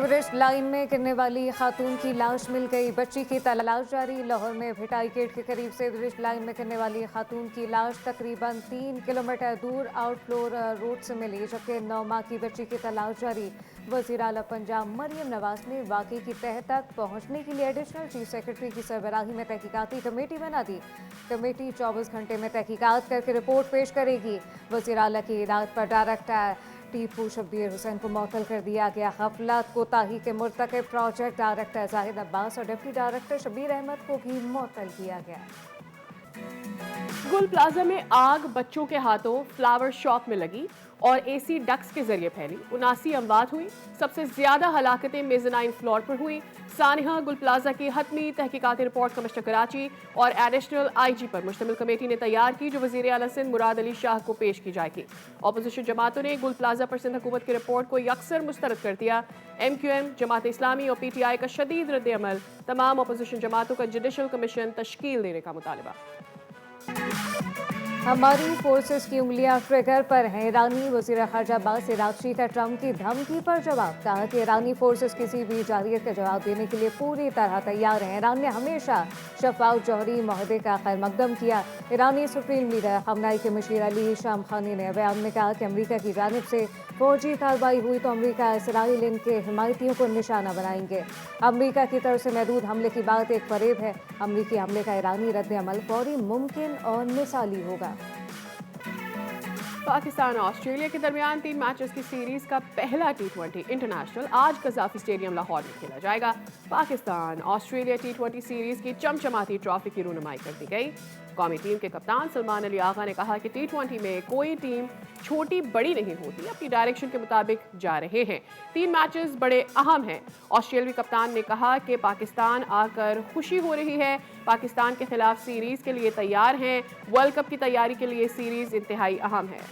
Sewerage line में गिरने वाली खातून की लाश मिल गई। बच्ची की तलाश जारी। लाहौर में भिटाई गेट के करीब सीवरेज लाइन में गिरने वाली खातून की लाश तकरीबन 3 किलोमीटर दूर आउटफ्लोर रोड से मिली, जबकि 9 माह की बच्ची की तलाश जारी। वज़ीर आला पंजाब मरियम नवाज ने वाक़े की तह तक पहुँचने के लिए एडिशनल चीफ सेक्रेटरी की सरबराही में तहकीकाती कमेटी बना दी। कमेटी 24 घंटे में तहकीकात करके रिपोर्ट पेश करेगी। वज़ीर आला की हिदायत पर डायरेक्टर टीपू शब्बीर हुसैन को मुअत्तल कर दिया गया। गफलत कोताही के मुर्तकिब प्रोजेक्ट डायरेक्टर जाहिद अब्बास और डिप्टी डायरेक्टर शबीर अहमद को भी मुअत्तल किया गया। गुल प्लाजा में आग बच्चों के हाथों फ्लावर शॉप में लगी और एसी डक्स के जरिए फैली। 79 अमवात हुई। सबसे ज्यादा हलाकतें मेज़नाइन फ्लोर पर हुई। सानिहा गुल प्लाजा की हतमी तहकीकाती रिपोर्ट कमिश्नर कराची और एडिशनल आईजी पर मुश्तमिल कमेटी ने तैयार की, जो वज़ीर आला सिंध मुराद अली शाह को पेश की जाएगी। अपोजिशन जमातों ने गुल प्लाजा पर सिंध हुकूमत की रिपोर्ट को यकसर मुस्तरद कर दिया। MQM, जमात इस्लामी और PTI का शदीद रद्द अमल। तमाम अपोजिशन जमातों का जुडिशल कमीशन तश्कील देने का मुतालबा। हमारी फोर्सेस की उंगलियां ट्रिगर पर हैं। ईरानी वज़ीर ख़ारजा अब्बास इराक़ची का ट्रंप की धमकी पर जवाब। कहा कि ईरानी फोर्सेस किसी भी जारियत का जवाब देने के लिए पूरी तरह तैयार हैं। ईरान ने हमेशा शफ़ाफ जौहरी माहदे का खैर मकदम किया। ईरानी सुप्रीम लीडर खमनाई के मशीर अली शामखानी ने बयान में कहा कि अमरीका की जानिब से फौजी कार्रवाई हुई तो अमरीका इसराइल इनके हिमायतियों को निशाना बनाएंगे। अमरीका की तरफ से महदूद हमले की बात एक फरेब है। अमरीकी हमले का ईरानी रद्द अमल फौरी, मुमकिन और मिसाली होगा। पाकिस्तान और ऑस्ट्रेलिया के दरमियान 3 मैचेस की सीरीज का पहला T20 इंटरनेशनल आज कज़ाफ़ी स्टेडियम लाहौर में खेला जाएगा। पाकिस्तान ऑस्ट्रेलिया T20 सीरीज की चमचमाती ट्रॉफी की रूनुमाई कर दी गई। कौमी टीम के कप्तान सलमान अली आगा ने कहा कि T20 में कोई टीम छोटी बड़ी नहीं होती, अपनी डायरेक्शन के मुताबिक जा रहे हैं। 3 मैचेस बड़े अहम हैं। ऑस्ट्रेलियावी कप्तान ने कहा कि पाकिस्तान आकर खुशी हो रही है, पाकिस्तान के खिलाफ सीरीज के लिए तैयार हैं। वर्ल्ड कप की तैयारी के लिए सीरीज इंतहाई अहम है।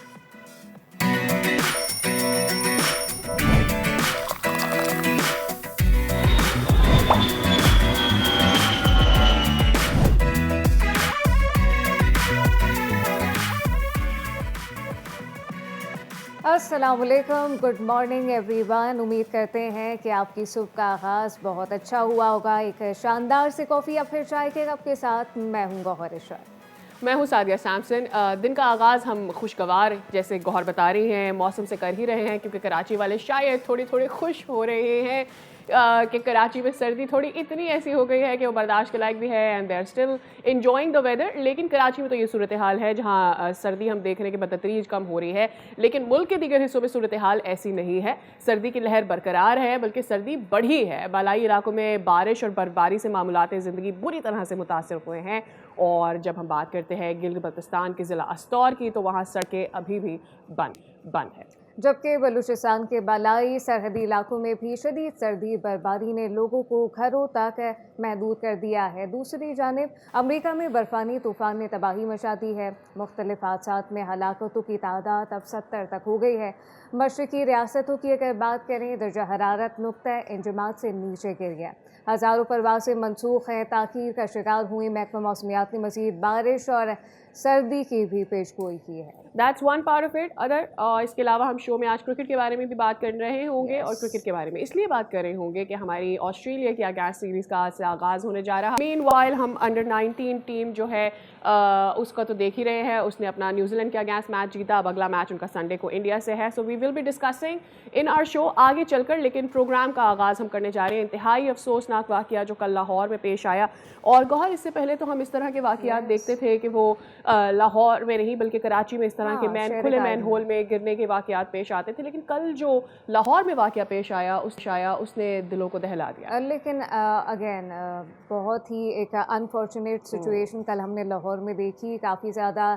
अस्सलाम वालेकुम, गुड मॉर्निंग एवरीवन। उम्मीद करते हैं कि आपकी सुबह का आगाज़ बहुत अच्छा हुआ होगा। एक शानदार से कॉफ़ी या फिर चाय के कप के साथ मैं हूँ गौहर इशराक। मैं हूँ सादिया सैमसन। दिन का आगाज़ हम खुशगवार, जैसे गौहर बता रही हैं, मौसम से कर ही रहे हैं, क्योंकि कराची वाले शायद थोड़े थोड़े खुश हो रहे हैं कि कराची में सर्दी थोड़ी इतनी ऐसी हो गई है कि वो बर्दाश्त के लायक भी है and they are still enjoying the weather. लेकिन कराची में तो ये सूरत हाल है जहाँ सर्दी हम देख रहे हैं कि बतदरीज कम हो रही है, लेकिन मुल्क के दीगर हिस्सों में सूरत हाल ऐसी नहीं है। सर्दी की लहर बरकरार है, बल्कि सर्दी बढ़ी है। बालाई इलाकों में बारिश और बर्फबारी से मामूलात ज़िंदगी बुरी तरह से मुतासर हुए हैं। और जब हम बात करते हैं गिलगित-बल्तिस्तान के ज़िला अस्तौर की, तो वहाँ सड़कें अभी भी बंद है। जबकि बलूचिस्तान के बालाई सरहदी इलाकों में भी शदीद सर्दी बर्फबारी ने लोगों को घरों तक महदूद कर दिया है। दूसरी जानिब अमरीका में बर्फानी तूफान ने तबाही मचा दी है। मुख्तलिफ हादसात में हलाकतों की तादाद अब 70 तक हो गई है। मशरकी रियासतों की अगर बात करें, दर्जा हरारत नुक्ता इंजमात से नीचे गिर गया। हज़ारों परवासें मनसूख हैं, ताख़ीर का शिकार हुई। महकमा मौसमियात ने मज़ीद बारिश और सर्दी की भी पेशगोई की है। That's one part of it. इसके अलावा हम शो में आज क्रिकेट के बारे में भी बात कर रहे होंगे। और क्रिकेट के बारे में इसलिए बात कर रहे होंगे कि हमारी ऑस्ट्रेलिया की अगेंस्ट सीरीज़ का आज से आगाज़ होने जा रहा है। मीनवाइल हम अंडर-19 टीम जो है उसका तो देख ही रहे हैं। उसने अपना न्यूजीलैंड के अगेंस्ट मैच जीता। अब अगला मैच उनका संडे को इंडिया से है। So we will be discussing in our show आगे चलकर। लेकिन प्रोग्राम का आगाज़ हम करने जा रहे हैं इंतहाई अफसोसनाक वाक़या जो कल लाहौर में पेश आया। और गौहर, इससे पहले तो हम इस तरह के वाक़यात देखते थे कि वो लाहौर में नहीं बल्कि कराची में इस तरह के खुले मैन होल में गिरने के वाक़यात पेश आते थे। लेकिन कल जो लाहौर में वाक़या पेश आया उसने दिलों को दहला दिया। लेकिन अगेन बहुत ही एक अनफॉर्चुनेट सिचुएशन कल हमने लाहौर में देखी। काफ़ी ज़्यादा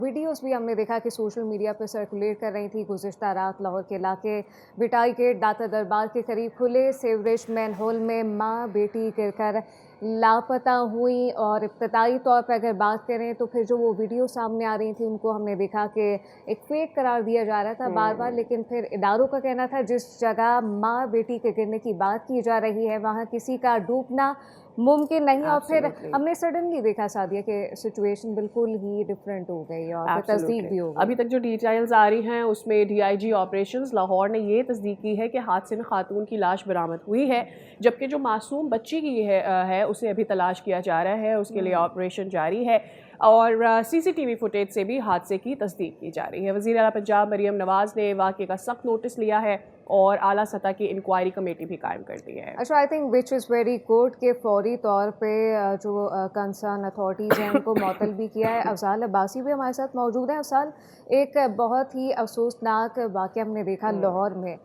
वीडियोस भी हमने देखा कि सोशल मीडिया पर सर्कुलेट कर रही थी। गुज़िश्ता रात लाहौर के इलाके भिटाई गेट दाता दरबार के करीब खुले सीवरेज मैन होल में माँ बेटी गिरकर लापता हुई। और इब्तदाई तौर पर अगर बात करें तो फिर जो वो वीडियो सामने आ रही थी उनको हमने देखा कि एक फेक करार दिया जा रहा था बार बार। लेकिन फिर इदारों का कहना था जिस जगह माँ बेटी के गिरने की बात की जा रही है वहाँ किसी का डूबना मुमकिन नहीं। और फिर एब्सोल्युटली, हमने सडनली देखा सादिया कि सिचुएशन बिल्कुल ही डिफरेंट हो गई और फिर तस्दीक एब्सोल्युटली। भी हो गई। अभी तक जो डिटेल्स आ रही हैं उसमें डीआईजी ऑपरेशंस लाहौर ने ये तस्दीक की है कि हादसे में खातून की लाश बरामद हुई है, जबकि जो मासूम बच्ची की है उसे अभी तलाश किया जा रहा है, उसके लिए ऑपरेशन जारी है और सीसीटीवी फुटेज से भी हादसे की तस्दीक की जा रही है। वज़ीर आला पंजाब मरियम नवाज़ ने वाक़े का सख्त नोटिस लिया है और आला सतह की इंक्वायरी कमेटी भी कायम कर दी है। अच्छा, I think which is very good कि फौरी तौर पे जो कंसर्न अथॉरिटीज़ हैं उनको मअतल भी किया है। अफ़ज़ाल अब्बासी भी हमारे साथ मौजूद हैं। अफ़ज़ाल, एक बहुत ही अफसोसनाक वाक़या हमने देखा लाहौर में,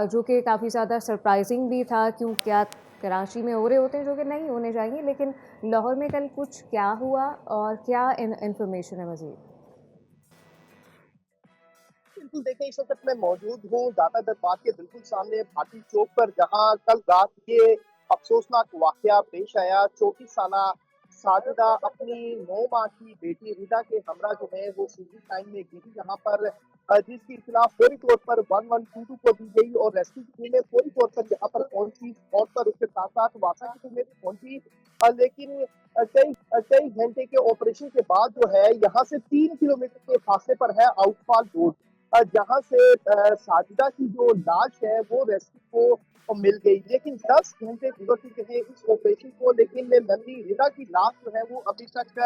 जो कि काफ़ी ज़्यादा सरप्राइजिंग भी था। क्यों, क्या कराची में हो रहे होते हैं जो कि नहीं होने चाहिए, लेकिन लाहौर में कल कुछ क्या हुआ और क्या इंफॉर्मेशन है मज़ीद? बिल्कुल देखिए, इस वक्त मैं मौजूद हूँ दाता दरबार के बिल्कुल सामने भाटी चौक पर, जहाँ कल रात ये अफसोसनाक वाकया पेश आया। 34 साला साजिदा अपनी 9 माह की बेटी रिदा के हमरा जो है वो सीधी टाइम में गिरी, जहाँ पर जिसकी इत्तला फौरी तौर पर 1122 को दी गई और रेस्क्यू की टीमें फौरी तौर पर यहाँ पर पहुंची और पर उसके साथ साथ वासा की टीमें भी पहुंची। लेकिन कई घंटे के ऑपरेशन के बाद जो है यहाँ से 3 किलोमीटर के फासले पर है आउटफॉल रोड, जहाँ से साजिदा की जो लाश है वो रेस्क्यू को मिल गई। लेकिन 10 घंटे गुजर चुके हैं इस ऑपरेशन को, लेकिन नन्ही रिदा की लाश जो है वो अभी तक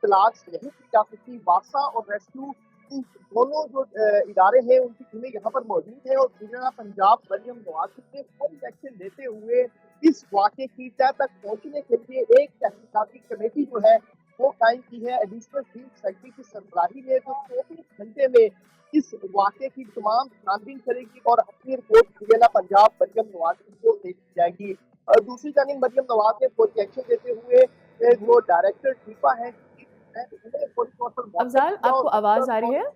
तलाश नहीं की जा सकी। वासा और रेस्क्यू इन दोनों जो इदारे हैं उनकी टीमें यहाँ पर मौजूद है और वज़ीर पंजाब मरियम नवाज ने फौरी एक्शन लेते हुए इस वाक़े की तह तक पहुंचने के लिए एक तहकीकाती कमेटी जो है वो कायम की है। एडिशनल चीफ सेक्रेटरी की सरबराही में जो 24 घंटे में इस वाक़े की तमाम छानबीन करेगी और अपनी रिपोर्ट वज़ीर पंजाब मरियम नवाज को दे दी जाएगी। दूसरी जानिब मरियम नवाज ने फौरी एक्शन लेते हुए जो डायरेक्टर टीपा है उन्हें फौरी तौर पर मुअत्तल अफ़ज़ाल, किया और आपको आवाज़ आ मकसद रही और है?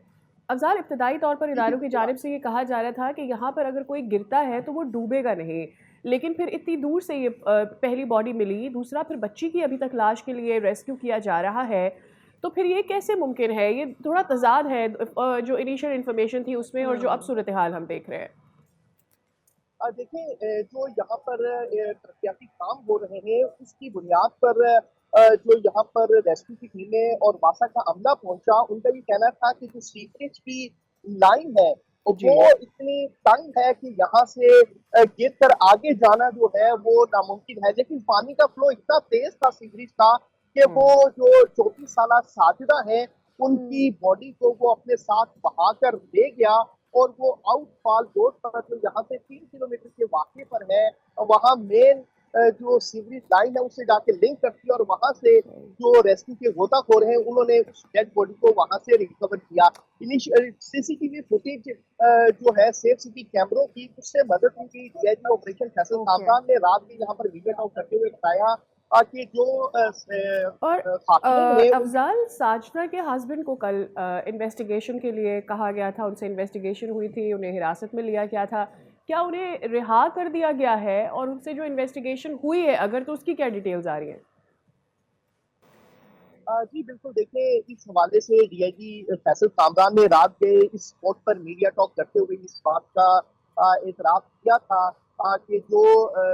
अफ़ज़ाल, इब्तदाई तौर पर जी इदारों की बिल्कुल जानिब से ये कहा जा रहा था कि यहाँ पर अगर कोई गिरता है तो वो डूबेगा नहीं, लेकिन फिर इतनी दूर से ये पहली बॉडी मिली, दूसरा फिर बच्ची की अभी तक लाश के लिए रेस्क्यू किया जा रहा है, तो फिर ये कैसे मुमकिन है? ये थोड़ा तज़ाद है जो इनिशियल इन्फॉर्मेशन थी उसमें और जो अब सूरत हाल हम देख रहे हैं। देखिए, जो यहाँ पर तरक्याती काम हो रहे हैं उसकी बुनियाद पर जो यहाँ पर रेस्क्यू की टीमें और वासा का अमला पहुंचा, उनका ये कहना था कि जो सीवरेज की लाइन है जी। वो इतनी तंग है कि यहाँ से गिर कर आगे जाना जो है वो नामुमकिन है। लेकिन पानी का फ्लो इतना तेज था सीवरेज का कि वो हुँ। जो 34 साला साजिदा है उनकी हुँ। बॉडी को वो अपने साथ बहा कर ले गया और वो आउटफॉल रोड पर जो यहाँ से 3 किलोमीटर के वाक़े पर है, वहाँ मेन जो सीवरेज लाइन है उससे जाके लिंक करती है और वहाँ से जो रेस्क्यू के गोताखोर हैं उन्होंने उस डेड बॉडी को वहाँ से रिकवर किया। इनिशियल सीसीटीवी फुटेज जो है सेफ सिटी कैमरों की, उससे मदद ली गई। DIG operation Faisal okay. Kamran ने रात में यहाँ पर वीडियो आउट करते हुए बताया कि जो और खातून है उन अफ़ज़ाल, साजिदा के हस्बैंड को कल इन्वेस्टिगेशन के लिए कहा गया था, उनसे इन्वेस्टिगेशन हुई थी, उन्हें हिरासत में लिया गया था। क्या उन्हें रिहा कर दिया गया है? और उनसे जो इन्वेस्टिगेशन हुई है अगर, तो उसकी क्या डिटेल्स आ रही हैं? जी बिल्कुल देखिए, इस हवाले से डीआईजी फैसल कामरान ने रात के इस स्पॉट पर मीडिया टॉक करते हुए इस बात का एतराफ़ किया था कि जो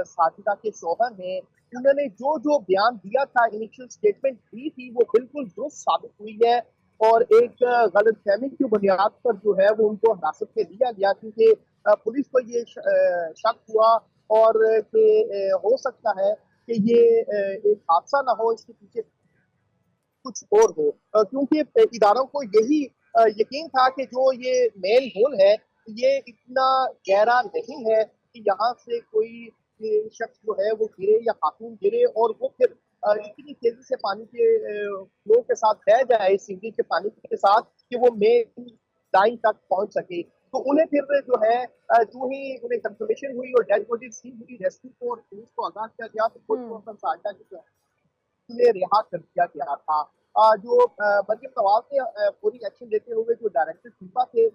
साजिदा के शौहर हैं उन्होंने जो जो बयान दिया था, इनिशियल स्टेटमेंट दी थी, वो बिल्कुल दुरुस्त साबित हुई है और एक गलतफहमी की बुनियाद पर जो है वो उनको हिरासत में लिया गया, क्योंकि पुलिस को ये शक हुआ और कि हो सकता है कि ये एक हादसा ना हो, इसके पीछे कुछ और हो, क्योंकि इदारों को यही यकीन था कि जो ये मेन होल है ये इतना गहरा नहीं है कि यहाँ से कोई शख्स जो है वो गिरे या खातून गिरे और वो फिर इतनी तेजी से पानी के फ्लो के साथ बह जाए सीवरेज के पानी के साथ कि वो मेन लाइन तक पहुंच सके। तो उन्हें फिर जो है जो ही उन्हें कंफर्मेशन हुई और डेड बॉडी सी हुई, रेस्क्यू को और पुलिस को आगाह किया गया तो फौरी तौर हुँ। पर साझा की ने रिहा कर दिया गया था। जो मरियम नवाज ने पूरी एक्शन लेते हुए जो डायरेक्टर फीफा थे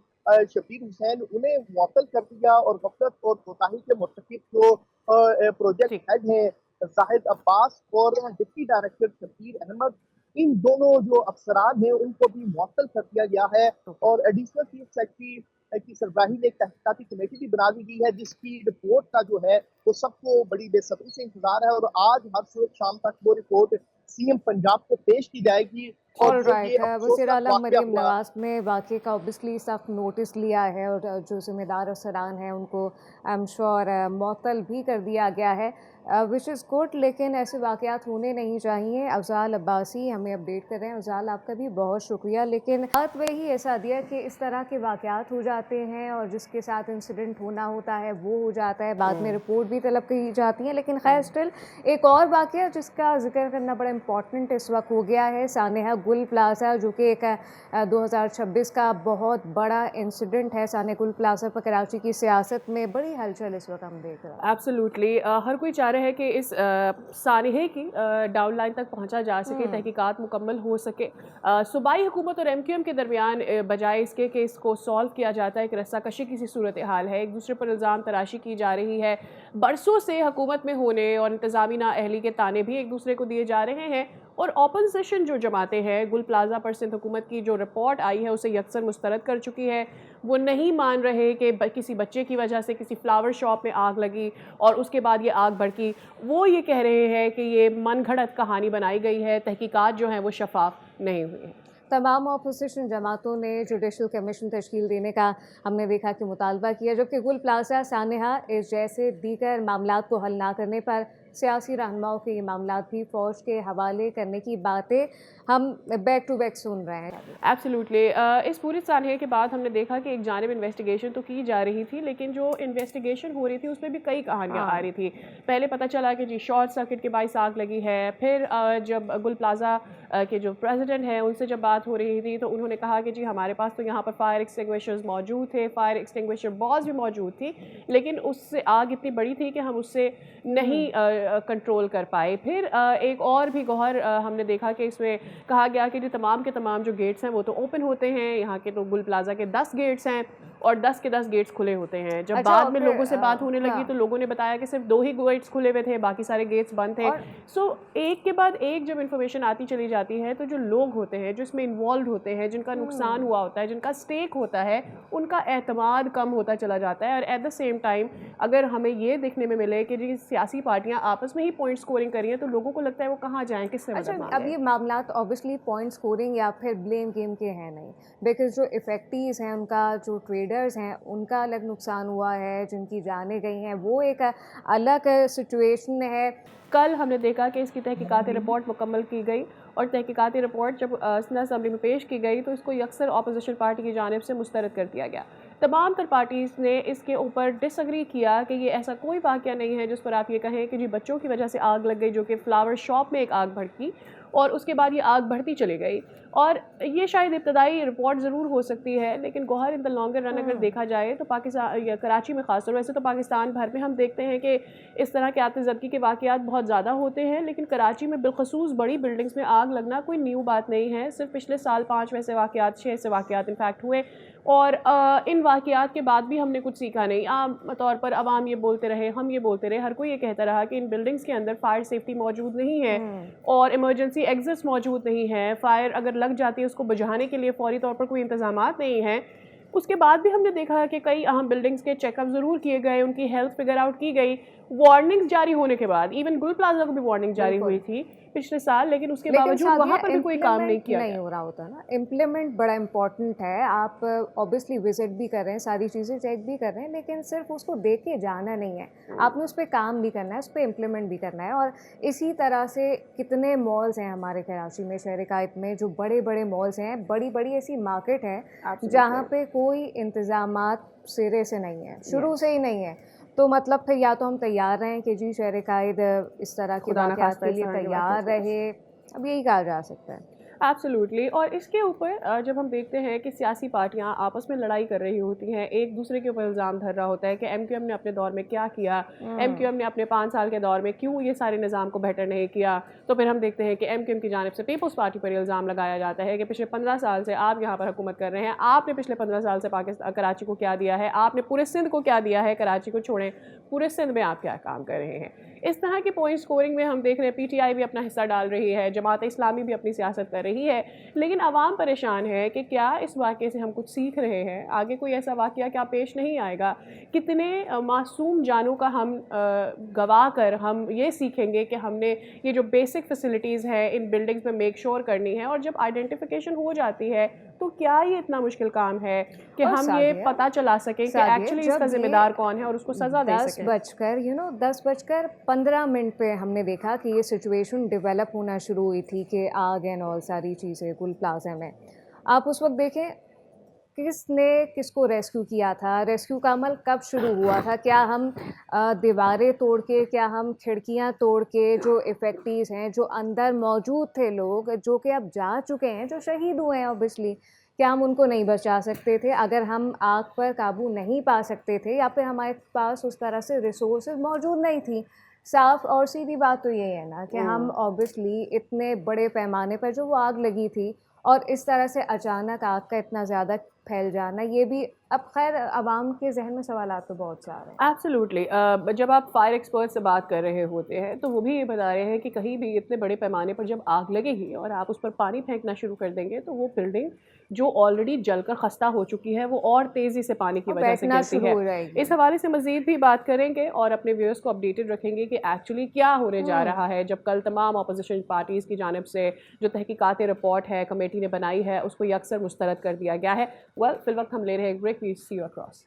शब्बीर हुसैन, उन्हें मुअत्तल कर दिया और गफलत और कोताही के मुर्तकिब जो प्रोजेक्ट ठीक। हेड हैं जाहिद अब्बास और डिप्टी डायरेक्टर शब्बीर अहमद, इन दोनों जो अफसरान हैं उनको भी मुअत्तल कर दिया गया है ओके। और एडिशनल चीफ सेक्रेटरी की सरबराही में एक तहकीकाती कमेटी भी बना दी गई है, जिसकी रिपोर्ट का जो है वो सबको बड़ी बेसब्री से इंतजार है। और आज हर सूरत शाम तक वो रिपोर्ट सीएम पंजाब को पेश की जाएगी। और ऑल जो ये राइट, वज़ीर अफसोसनाक आला वाकया मरीम हुआ, नवाज़ ने वाक़े का ऑब्वियसली सख्त नोटिस लिया है और जो ज़िम्मेदार अफसरान हैं उनको आई एम श्योर मुअत्तल भी कर दिया गया है, विच इज़ गुड। लेकिन ऐसे वाक़यात होने नहीं चाहिए। अफ़ज़ाल अब्बासी हमें अपडेट कर रहे हैं। अफ़ज़ाल, आपका भी बहुत शुक्रिया। लेकिन बात वही है सादिया कि इस तरह के वाक़यात हो जाते हैं और जिसके साथ इंसिडेंट होना होता है वो हो जाता है, बाद में रिपोर्ट भी तलब की जाती है। लेकिन खैर स्टिल एक और वाक़या जिसका ज़िक्र करना बड़ा इम्पॉर्टेंट इस वक्त हो गया है, सानेहा गुल प्लाज़ा, जो कि एक 2026 का बहुत बड़ा इंसिडेंट है। सानेहा गुल प्लाज़ा पर कराची की सियासत में बड़ी हलचल इस वक्त हम देख रहे हैं। एब्सोल्युटली, हर कोई चाह रहा है कि इस सानहे की डाउन लाइन तक पहुंचा जा सके, तहकीकात मुकम्मल हो सके। सूबाई हुकूमत और एमक्यूएम के दरमियान बजाय इसके कि इसको सॉल्व किया जाता है, एक रस्साकशी की सी सूरत हाल है, एक दूसरे पर इल्ज़ाम तराशी की जा रही है। बरसों से हुकूमत में होने और इंतज़ामी नाअहली के ताने भी एक दूसरे को दिए जा रहे हैं। और अपोजिशन जो जमाते हैं, गुल प्लाज़ा पर सिंध हुकूमत की जो रिपोर्ट आई है उसे यकसर मुस्तरद कर चुकी है। वो नहीं मान रहे कि किसी बच्चे की वजह से किसी फ्लावर शॉप में आग लगी और उसके बाद ये आग भड़की। वो ये कह रहे हैं कि ये मन घड़त कहानी बनाई गई है, तहकीकात जो हैं वो शफाफ नहीं हुई है। तमाम अपोजिशन जमातों ने जुडिशल कमीशन तश्कील देने का हमने देखा कि मुतालबा किया, जबकि गुल प्लाज़ा सानेहा इस जैसे दीगर मामलात को हल ना करने पर सियासी रहनुमाओं के ये मामलात भी फ़ौज के हवाले करने की बातें हम बैक टू बैक सुन रहे हैं। एब्सोल्युटली, इस पूरी सानहे के बाद हमने देखा कि एक जानिब इन्वेस्टिगेशन तो की जा रही थी, लेकिन जो इन्वेस्टिगेशन हो रही थी उसमें भी कई कहानियाँ आ रही थी। पहले पता चला कि जी शॉर्ट सर्किट के बाइस आग लगी है। फिर जब गुल प्लाज़ा के जो प्रेसिडेंट हैं उनसे जब बात हो रही थी तो उन्होंने कहा कि जी हमारे पास तो यहाँ पर फायर एक्सटिंग्विशर्स मौजूद थे, फायर एक्सटिंग्विशर बॉल्स भी मौजूद थी, लेकिन उससे आग इतनी बड़ी थी कि हम उससे नहीं कंट्रोल कर पाए। फिर एक और भी गौहर हमने देखा कि इसमें कहा गया कि जो तमाम के तमाम जो गेट्स हैं वो तो ओपन होते हैं, यहाँ के तो गुल प्लाज़ा के 10 गेट्स हैं और 10 के 10 गेट्स खुले होते हैं। जब अच्छा, बाद में फिर लोगों से बात होने लगी हाँ। तो लोगों ने बताया कि सिर्फ 2 ही गेट्स खुले हुए थे, बाकी सारे गेट्स बंद थे। सो एक के बाद एक जब इन्फॉर्मेशन आती चली जाती है तो जो लोग होते हैं, जो इसमें इन्वॉल्व होते हैं, जिनका नुकसान हुआ होता है, जिनका स्टेक होता है, उनका एतमाद कम होता चला जाता है। और एट द सेम टाइम अगर हमें ये देखने में मिले कि जी सियासी पार्टियां आपस में ही पॉइंट स्कोरिंग कर रही हैं तो लोगों को लगता है वो कहाँ जाएं, किससे मदद अच्छा, मांगें। अब ये मामलात ऑब्वियसली पॉइंट स्कोरिंग या फिर ब्लेम गेम के हैं नहीं, बिकॉज जो इफेक्टीज हैं उनका, जो ट्रेडर्स हैं उनका अलग नुकसान हुआ है, जिनकी जानें गई हैं वो एक अलग सिचुएशन है। कल हमने देखा कि इसकी तहकीकाती रिपोर्ट मुकम्मल की गई और तहकीकाती रिपोर्ट जब सिंध असम्बली में पेश की गई तो इसको यकसर अपोजिशन पार्टी की जानिब से मुस्तरद कर दिया गया। तमाम तर पार्टीज़ ने इसके ऊपर डिसएग्री किया कि ये ऐसा कोई वाक़या नहीं है जिस पर आप ये कहें कि जी बच्चों की वजह से आग लग गई, जो कि फ्लावर शॉप में एक आग भड़की और उसके बाद ये आग बढ़ती चली गई। और ये शायद इब्तदाई रिपोर्ट ज़रूर हो सकती है, लेकिन Gauhar in the longer run अगर देखा जाए तो पाकिस्तान या कराची में ख़ासतौर, वैसे तो पाकिस्तान भर में हम देखते हैं कि इस तरह के आतिशज़दगी के वाक़यात बहुत ज़्यादा होते हैं, लेकिन कराची में बिलखसूस बड़ी बिल्डिंग्स में आग लगना कोई न्यू बात नहीं है। सिर्फ पिछले साल 5 वैसे वाक़यात, 6 ऐसे वाक़यात इनफैक्ट हुए और इन वाक़यात के बाद भी हमने कुछ सीखा नहीं। आम तौर पर अवाम ये बोलते रहे, हम ये बोलते रहे, हर कोई ये कहता रहा कि इन बिल्डिंग्स के अंदर फायर सेफ्टी मौजूद नहीं है और इमरजेंसी एग्जिट्स मौजूद नहीं है। फायर अगर लग जाती है उसको बुझाने के लिए फौरी तौर पर कोई इंतजामात नहीं है। उसके बाद भी हमने देखा है कि कई अहम बिल्डिंग्स के चेकअप ज़रूर किए गए, उनकी हेल्थ फिगर आउट की गई, वार्निंग्स जारी होने के बाद। इवन गुल प्लाजा को भी वार्निंग जारी हुई थी पिछले साल, लेकिन उसके बावजूद वहाँ पर भी कोई काम नहीं किया नहीं हो रहा होता ना। इम्प्लीमेंट बड़ा इंपॉर्टेंट है। आप ऑब्वियसली विजिट भी कर रहे हैं, सारी चीज़ें चेक भी कर रहे हैं, लेकिन सिर्फ उसको देख के जाना नहीं है, आपने उस पर काम भी करना है, उस पर इम्प्लीमेंट भी करना है। और इसी तरह से कितने मॉल्स हैं हमारे कराची में, शहर कायद में, जो बड़े बड़े मॉल्स हैं, बड़ी बड़ी ऐसी मार्केट है जहाँ पे कोई इंतज़ामात सिरे से नहीं है, शुरू से ही नहीं है। तो मतलब फिर या तो हम तैयार रहें कि जी शहर कायद इस तरह के वाक़यात के लिए तैयार रहे, अब यही कहा जा सकता है। एब्सोल्युटली। और इसके ऊपर जब हम देखते हैं कि सियासी पार्टियां आपस में लड़ाई कर रही होती हैं, एक दूसरे के ऊपर इल्ज़ाम धर रहा होता है कि एमक्यूएम ने अपने दौर में क्या किया, एमक्यूएम ने अपने 5 साल के दौर में क्यों ये सारे निज़ाम को बेहतर नहीं किया, तो फिर हम देखते हैं कि एमक्यूएम की जानिब से पीपल्स पार्टी पर इल्ज़ाम लगाया जाता है कि पिछले 15 साल से आप यहाँ पर हुकूमत कर रहे हैं, आपने पिछले 15 साल से पाकिस्तान कराची को क्या दिया है, आपने पूरे सिंध को क्या दिया है, कराची को छोड़ें पूरे सिंध में आप क्या काम कर रहे हैं। इस तरह की पॉइंट स्कोरिंग में हम देख रहे हैं PTI भी अपना हिस्सा डाल रही है, जमात इस्लामी भी अपनी सियासत कर रही है, लेकिन आवाम परेशान है कि क्या इस वाक़े से हम कुछ सीख रहे हैं, आगे कोई ऐसा वाक़या क्या पेश नहीं आएगा। कितने मासूम जानों का हम गवा कर हम ये सीखेंगे कि हमने ये जो बेसिक फैसिलिटीज़ हैं इन बिल्डिंग्स में मेक श्योर करनी है, और जब आइडेंटिफिकेशन हो जाती है तो क्या ये इतना मुश्किल काम है कि और हम ये पता चला सकें कि एक्चुअली इसका जिम्मेदार कौन है और उसको सज़ा दे सकें। 10:15 पे हमने देखा कि ये सिचुएशन डेवलप होना शुरू हुई थी कि आग एंड ऑल सारी चीज़ें गुल प्लाजा में। आप उस वक्त देखें किसने किसको रेस्क्यू किया था, रेस्क्यू का अमल कब शुरू हुआ था, क्या हम दीवारें तोड़ के, क्या हम खिड़कियां तोड़ के, जो इफेक्टिव्स हैं, जो अंदर मौजूद थे लोग जो कि अब जा चुके हैं, जो शहीद हुए हैं ऑब्वियसली, क्या हम उनको नहीं बचा सकते थे? अगर हम आग पर काबू नहीं पा सकते थे या फिर हमारे पास उस तरह से रिसोर्सेज मौजूद नहीं थी, साफ और सीधी बात तो ये है ना कि हम ऑब्वियसली इतने बड़े पैमाने पर जो वो आग लगी थी और इस तरह से अचानक आग का इतना ज़्यादा फैल जाना, ये भी अब खैर आवाम के जहन में सवालात तो बहुत सारे हैं। एब्सोल्युटली। जब आप फायर एक्सपर्ट से बात कर रहे होते हैं तो वो भी ये बता रहे हैं कि कहीं भी इतने बड़े पैमाने पर जब आग लगेगी और आप उस पर पानी फेंकना शुरू कर देंगे तो वो बिल्डिंग जो ऑलरेडी जलकर खस्ता हो चुकी है वो और तेज़ी से पानी की वजह से गिरती है। इस हवाले से मज़ीद भी बात करेंगे और अपने व्यूअर्स को अपडेटेड रखेंगे कि एक्चुअली क्या होने जा रहा है, जब कल तमाम अपोजिशन पार्टीज़ की जानिब से जो तहकीकाती रिपोर्ट है कमेटी ने बनाई है उसको यकसर मुस्तरद कर दिया गया है। वेल, फिल वक्त हम ले रहे हैं एक break, we see you across.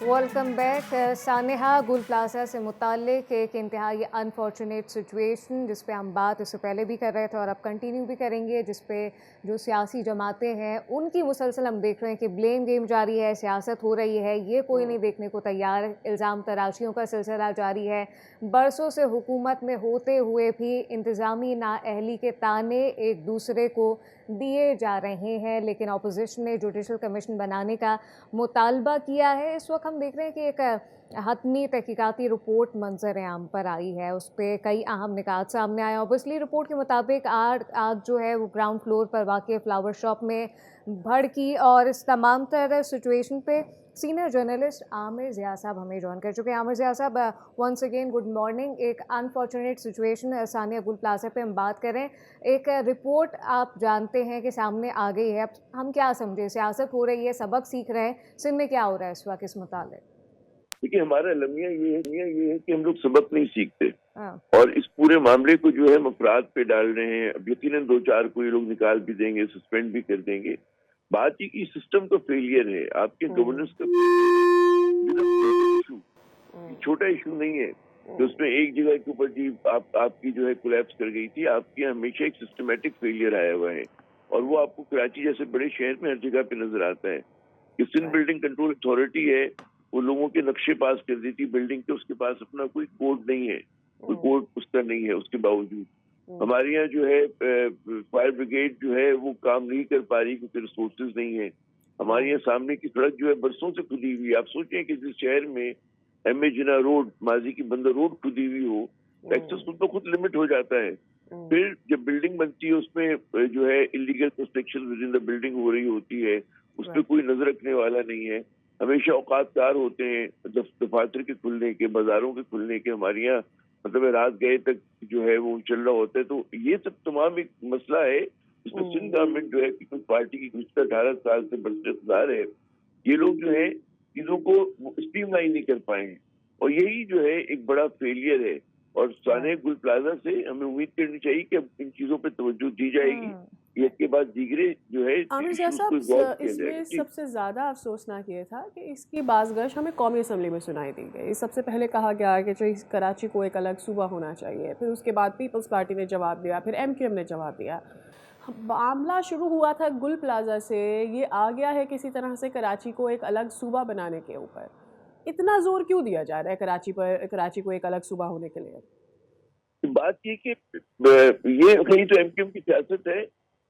Welcome back. Saneha Gul plaza से मुताल्लिक एक इंतहाई अनफॉर्चुनेट सिचुएशन जिस पे हम बात इससे पहले भी कर रहे थे और अब कंटिन्यू भी करेंगे, जिस पे जो सियासी जमातें हैं उनकी मुसलसल हम देख रहे हैं कि ब्लेम गेम जारी है, सियासत हो रही है, ये कोई नहीं देखने को तैयार, इल्ज़ाम तराशियों का सिलसिला जारी है। बरसों से हुकूमत में होते हुए भी इंतज़ामी नाअहली के ताने एक दूसरे को दिए जा रहे हैं, लेकिन अपोजिशन ने जुडिशल कमीशन बनाने का मुतालबा किया है। इस वक्त हम देख रहे हैं कि एक हतमी तहकीकाती रिपोर्ट मंजर आम पर आई है, उस पर कई अहम निकात सामने आए। ऑब्वियसली रिपोर्ट के मुताबिक आग जो है वो ग्राउंड फ्लोर पर वाक़ फ्लावर शॉप में भड़की और इस तमाम तरह सिचुएशन पे सीनियर जर्नलिस्ट आमिर ज़िया साहब हमें ज्वाइन कर चुके हैं। आमिर ज़िया साहब, वंस अगेन गुड मॉर्निंग। एक अनफॉर्चुनेट सिचुएशन सानिया गुल प्लाजा पे हम बात करें, एक रिपोर्ट आप जानते हैं कि सामने आ गई है, अब हम क्या समझे, सियासत हो रही है, सबक सीख रहे हैं, सिंध में क्या हो रहा है इस वक्त इस मुतालिक? देखिए, हमारा अलमिया ये है कि हम लोग सबक नहीं सीखते और इस पूरे मामले को जो है हम अपराध पे डाल रहे हैं। अब यकीनन 2-4 कोई लोग निकाल भी देंगे, सस्पेंड भी कर देंगे। बात ये कि सिस्टम का फेलियर है, आपके गवर्नेंस का इशू, छोटा इशू नहीं है तो उसमें एक जगह के ऊपर जी आपकी जो है कोलैप्स कर गई थी। आपके हमेशा एक सिस्टमेटिक फेलियर आया हुआ है और वो आपको कराची जैसे बड़े शहर में हर जगह पे नजर आता है। कि सिंध बिल्डिंग कंट्रोल अथॉरिटी है, वो लोगों के नक्शे पास कर देती बिल्डिंग के, उसके पास अपना कोई कोड नहीं है, कोई कोड उसका नहीं है। उसके बावजूद हमारे यहाँ जो है फायर ब्रिगेड जो है वो काम नहीं कर पा रही क्योंकि रिसोर्सेज नहीं है। हमारे यहाँ सामने की सड़क जो है बरसों से खुदी हुई है। आप सोचें कि जिस शहर में MA जिना रोड, माजी की बंदर रोड खुदी हुई हो, एक्सेस तो खुद लिमिट हो जाता है। फिर जब बिल्डिंग बनती है उसमें जो है illegal construction with in the building हो रही होती है, उस पर कोई नजर रखने वाला नहीं है। हमेशा औकातदार होते हैं दफातर के खुलने के, बाजारों के खुलने के, हमारे यहाँ मतलब रात गए तक जो है वो चल रहा होता है। तो ये सब तमाम एक मसला है जिसमें सिंध गवर्नमेंट जो है पीपल्स पार्टी की गुज़श्ता 18 साल से बरसदार है। ये लोग जो है चीजों को स्ट्रीमलाइन नहीं कर पाए और यही जो है एक बड़ा फेलियर है। और सानिया गुल प्लाजा से हमें उम्मीद करनी चाहिए कि अब इन चीजों पर तवज्जो दी जाएगी। इसके बाद दीगरे जो है आमिर ज़िया साहब, इसमें सबसे ज़्यादा अफसोसनाक ये था कि इसकी बाज़गश हमें कौमी असम्बली में सुनाई दी गई। सबसे पहले कहा गया कि जो कराची को एक अलग सूबा होना चाहिए, फिर उसके बाद पीपल्स पार्टी ने जवाब दिया, फिर MQM ने जवाब दिया। मामला शुरू हुआ था गुल प्लाजा से, ये आ गया है किसी तरह से कराची को एक अलग सूबा बनाने के ऊपर। इतना जोर क्यों दिया जा रहा है कराची को एक अलग सूबा होने के लिए? बात ये कि ये कहीं तो MQM की सियासत है,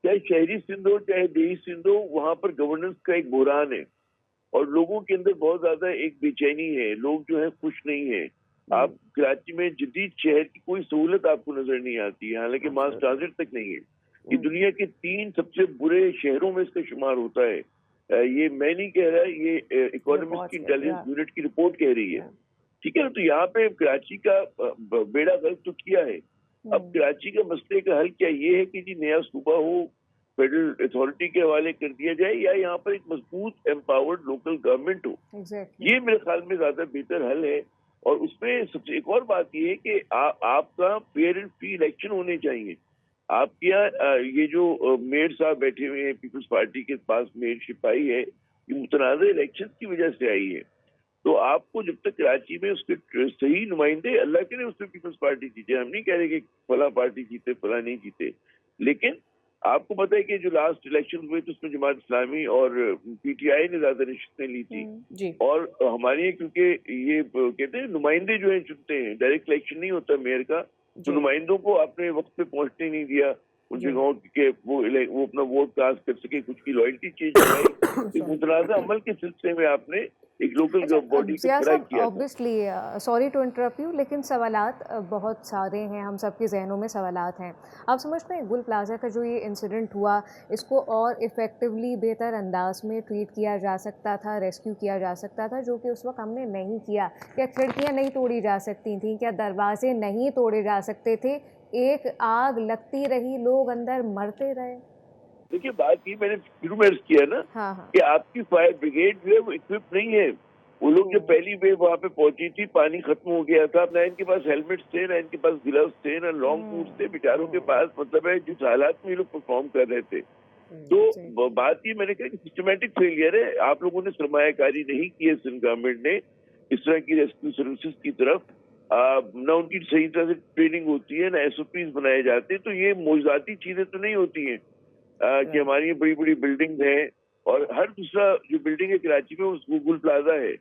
चाहे शहरी सिंध हो चाहे देही सिंध हो, वहां पर गवर्नेंस का एक बुरान है और लोगों के अंदर बहुत ज्यादा एक बेचैनी है। लोग जो है खुश नहीं है। आप कराची में जदीद शहर की कोई सहूलत आपको नजर नहीं आती है, हालांकि मास ट्रांजिट तक नहीं है। ये दुनिया के 3 सबसे बुरे शहरों में इसका शुमार होता है। ये मैं नहीं कह रहा, ये इकोनॉमिस्ट की इंटेलिजेंस यूनिट की रिपोर्ट कह रही है। ठीक है, तो यहाँ पे कराची का बेड़ा गर्क तो किया है। अब कराची का मसले का हल क्या ये है कि जी नया सूबा हो, फेडरल अथॉरिटी के हवाले कर दिया जाए, या यहाँ पर एक मजबूत एम्पावर्ड लोकल गवर्नमेंट हो। ये मेरे ख्याल में ज्यादा बेहतर हल है। और उसमें सबसे एक और बात ये है कि आपका फेयर एंड फ्री इलेक्शन होने चाहिए। आपके यहाँ ये जो मेयर साहब बैठे हुए हैं, पीपल्स पार्टी के पास मेयरशिप आई है, ये मुतनाज़ इलेक्शन की वजह से आई है। तो आपको जब तक कराची में उसके सही नुमाइंदे, अल्लाह करे उसमें पीपल्स पार्टी जीते, हम नहीं कह रहे कि फला पार्टी जीते फला नहीं जीते, लेकिन आपको पता है कि जो लास्ट इलेक्शन हुए तो उसमें जमात इस्लामी और पीटीआई ने ज्यादा रिश्वतें ली थी। जी। और हमारे क्योंकि ये कहते हैं नुमाइंदे जो है चुनते हैं, डायरेक्ट इलेक्शन नहीं होता मेयर का, तो नुमाइंदों को आपने वक्त पे पहुंचने नहीं दिया उन जगहों के, वो अपना वोट कास्ट कर सके, कुछ की लॉयल्टी चेंज कराई। मुतनाज़ा अमल के सिलसिले में आपने एक लोकल बॉडी को खड़ा किया। Obviously sorry to interrupt you, लेकिन सवालात बहुत सारे हैं, हम सबके जहनों में सवालात हैं। आप समझते हैं गुल प्लाजा का जो ये इंसिडेंट हुआ, इसको और इफ़ेक्टिवली बेहतर अंदाज में ट्रीट किया जा सकता था, रेस्क्यू किया जा सकता था, जो कि उस वक्त हमने नहीं किया? क्या खिड़कियाँ नहीं तोड़ी जा सकती थी? क्या दरवाजे नहीं तोड़े जा सकते थे? एक आग लगती रही, लोग अंदर मरते रहे। देखिए बात ये मैंने शुरू में अर्ज किया ना, कि आपकी फायर ब्रिगेड जो है वो इक्विप नहीं है। वो लोग जब पहली वेव वहाँ पे पहुंची थी, पानी खत्म हो गया था, ना इनके पास हेलमेट्स थे, ना इनके पास ग्लव्स थे, ना लॉन्ग बूट्स थे, बेचारों के पास, मतलब है जिस हालात में ये लोग परफॉर्म कर रहे थे। तो बात ये मैंने कहा कि सिस्टमेटिक फेलियर है। आप लोगों ने सरमायाकारी नहीं की है सिंध गवर्नमेंट ने इस तरह की रेस्क्यू सर्विसेज की तरफ, ना उनकी सही तरह से ट्रेनिंग होती है, ना एसओपीज बनाए जाते हैं। तो ये मौजूदाती चीजें तो नहीं होती हैं कि हमारी बड़ी बड़ी बिल्डिंग हैं, और हर दूसरा जो बिल्डिंग है कराची में वो गुल प्लाजा है,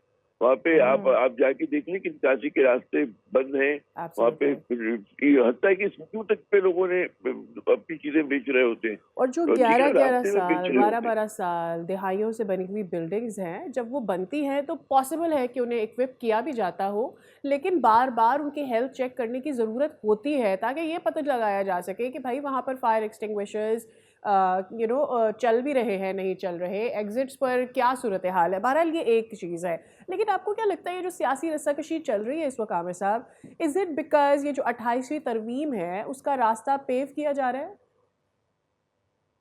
वहाँ पे आप जाके देख लें कि कराची के रास्ते बंद हैं, वहाँ पे हत्या की स्कूल तक पे लोगों ने अपनी चीजें बेच रहे होते हैं। और जो 11-11 साल 12-12 साल दिहाइयों से बनी हुई बिल्डिंग्स हैं, जब वो बनती हैं तो पॉसिबल है कि उन्हें इक्विप किया भी जाता हो, लेकिन बार बार उनकी हेल्थ चेक करने की ज़रूरत होती है ताकि ये पता लगाया जा सके कि भाई वहाँ पर फायर एक्सटिंग्विशर्स चल भी रहे हैं, नहीं चल रहे, एग्जिट्स पर क्या सूरत हाल है। बहरहाल ये एक चीज़ है, लेकिन आपको क्या लगता है ये जो सियासी रस्साकशी चल रही है इस वक्त आमिर साहब, इज़ इट बिकॉज ये जो 28वीं तरमीम है उसका रास्ता पेव किया जा रहा है?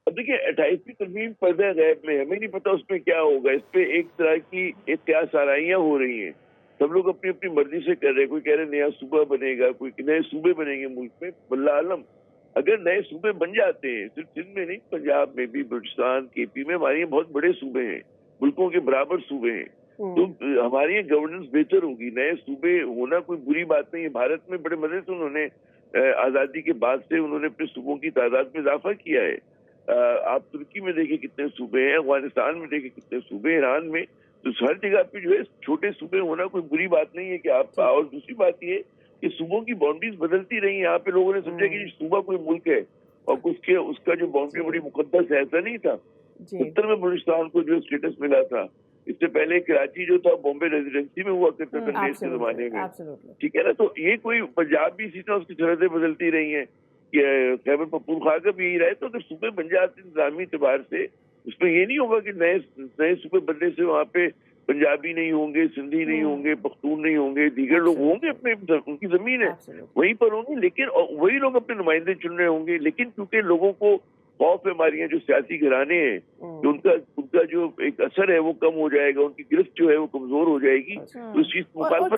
अब देखिए 28वीं तरमीम पर्दा गैब में, हमें नहीं पता उसमें क्या होगा। इस पे एक तरह की इत्यास आराइयाँ हो रही हैं, सब लोग अपनी अपनी मर्जी से कर रहे हैं। कोई कह रहे नया सूबा बनेगा, कोई नए सूबे बनेंगे मुल्क में। वल्लाह आलम, अगर नए सूबे बन जाते हैं, सिर्फ सिंध में नहीं, पंजाब में भी, बलूचिस्तान, केपी में, हमारे यहाँ बहुत बड़े सूबे हैं, मुल्कों के बराबर सूबे हैं, तो हमारी यहाँ गवर्नेंस बेहतर होगी। नए सूबे होना कोई बुरी बात नहीं है। भारत में बड़े मजे से उन्होंने आज़ादी के बाद से उन्होंने अपने सूबों की तादाद में इजाफा किया है। आप तुर्की में देखें कितने सूबे हैं, अफगानिस्तान में देखें कितने सूबे, ईरान में, तो हर जगह पे जो है छोटे सूबे होना कोई बुरी बात नहीं है कि आप। और दूसरी बात ये कि सूबों की बाउंड्रीज बदलती रही। यहाँ पे लोगों ने समझा कि सूबा कोई मुल्क है और उसका जो बाउंड्री बड़ी मुकद्दस है, ऐसा नहीं था। उत्तर में बलूचिस्तान को जो स्टेटस मिला था, इससे पहले कराची जो था बॉम्बे रेजिडेंसी में हुआ करता था अंग्रेज के जमाने में, ठीक है ना। तो ये कोई पंजाब भी इसी तरह उसकी सरहदें बदलती रही हैं, खैबर पख्तूनख्वा का भी यही रहा है। तो अगर सूबे बन जाते इंतजामी एतबार से, उसमें ये नहीं होगा कि नए सूबे बनने से वहाँ पे पंजाबी नहीं होंगे, सिंधी नहीं होंगे, पख्तून नहीं होंगे, दीगर लोग होंगे, अपने उनकी जमीन है वहीं पर होंगी, लेकिन वही लोग अपने नुमाइंदे चुन रहे होंगे। लेकिन क्योंकि लोगों को खौफ है, हमारे यहाँ जो सियासी घराने हैं, जो उनका जो एक असर है वो कम हो जाएगा, उनकी गिरफ्त जो है वो कमजोर हो जाएगी, तो इस चीज और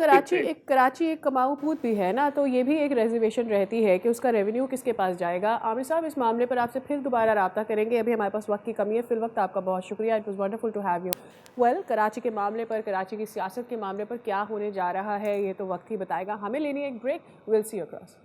कराची एक कमाऊ पूत भी है ना, तो ये भी एक रिजर्वेशन रहती है कि उसका रेवेन्यू किसके पास जाएगा। आमिर साहब, इस मामले पर आपसे फिर दोबारा रब्ता करेंगे, अभी हमारे पास वक्त की कमी है। फिल वक्त आपका बहुत शुक्रिया, it was wonderful to have you. Well, Karachi के मामले पर, कराची की सियासत के मामले पर क्या होने जा रहा है ये तो वक्त ही बताएगा। हमें लेनी है एक break, will see you across.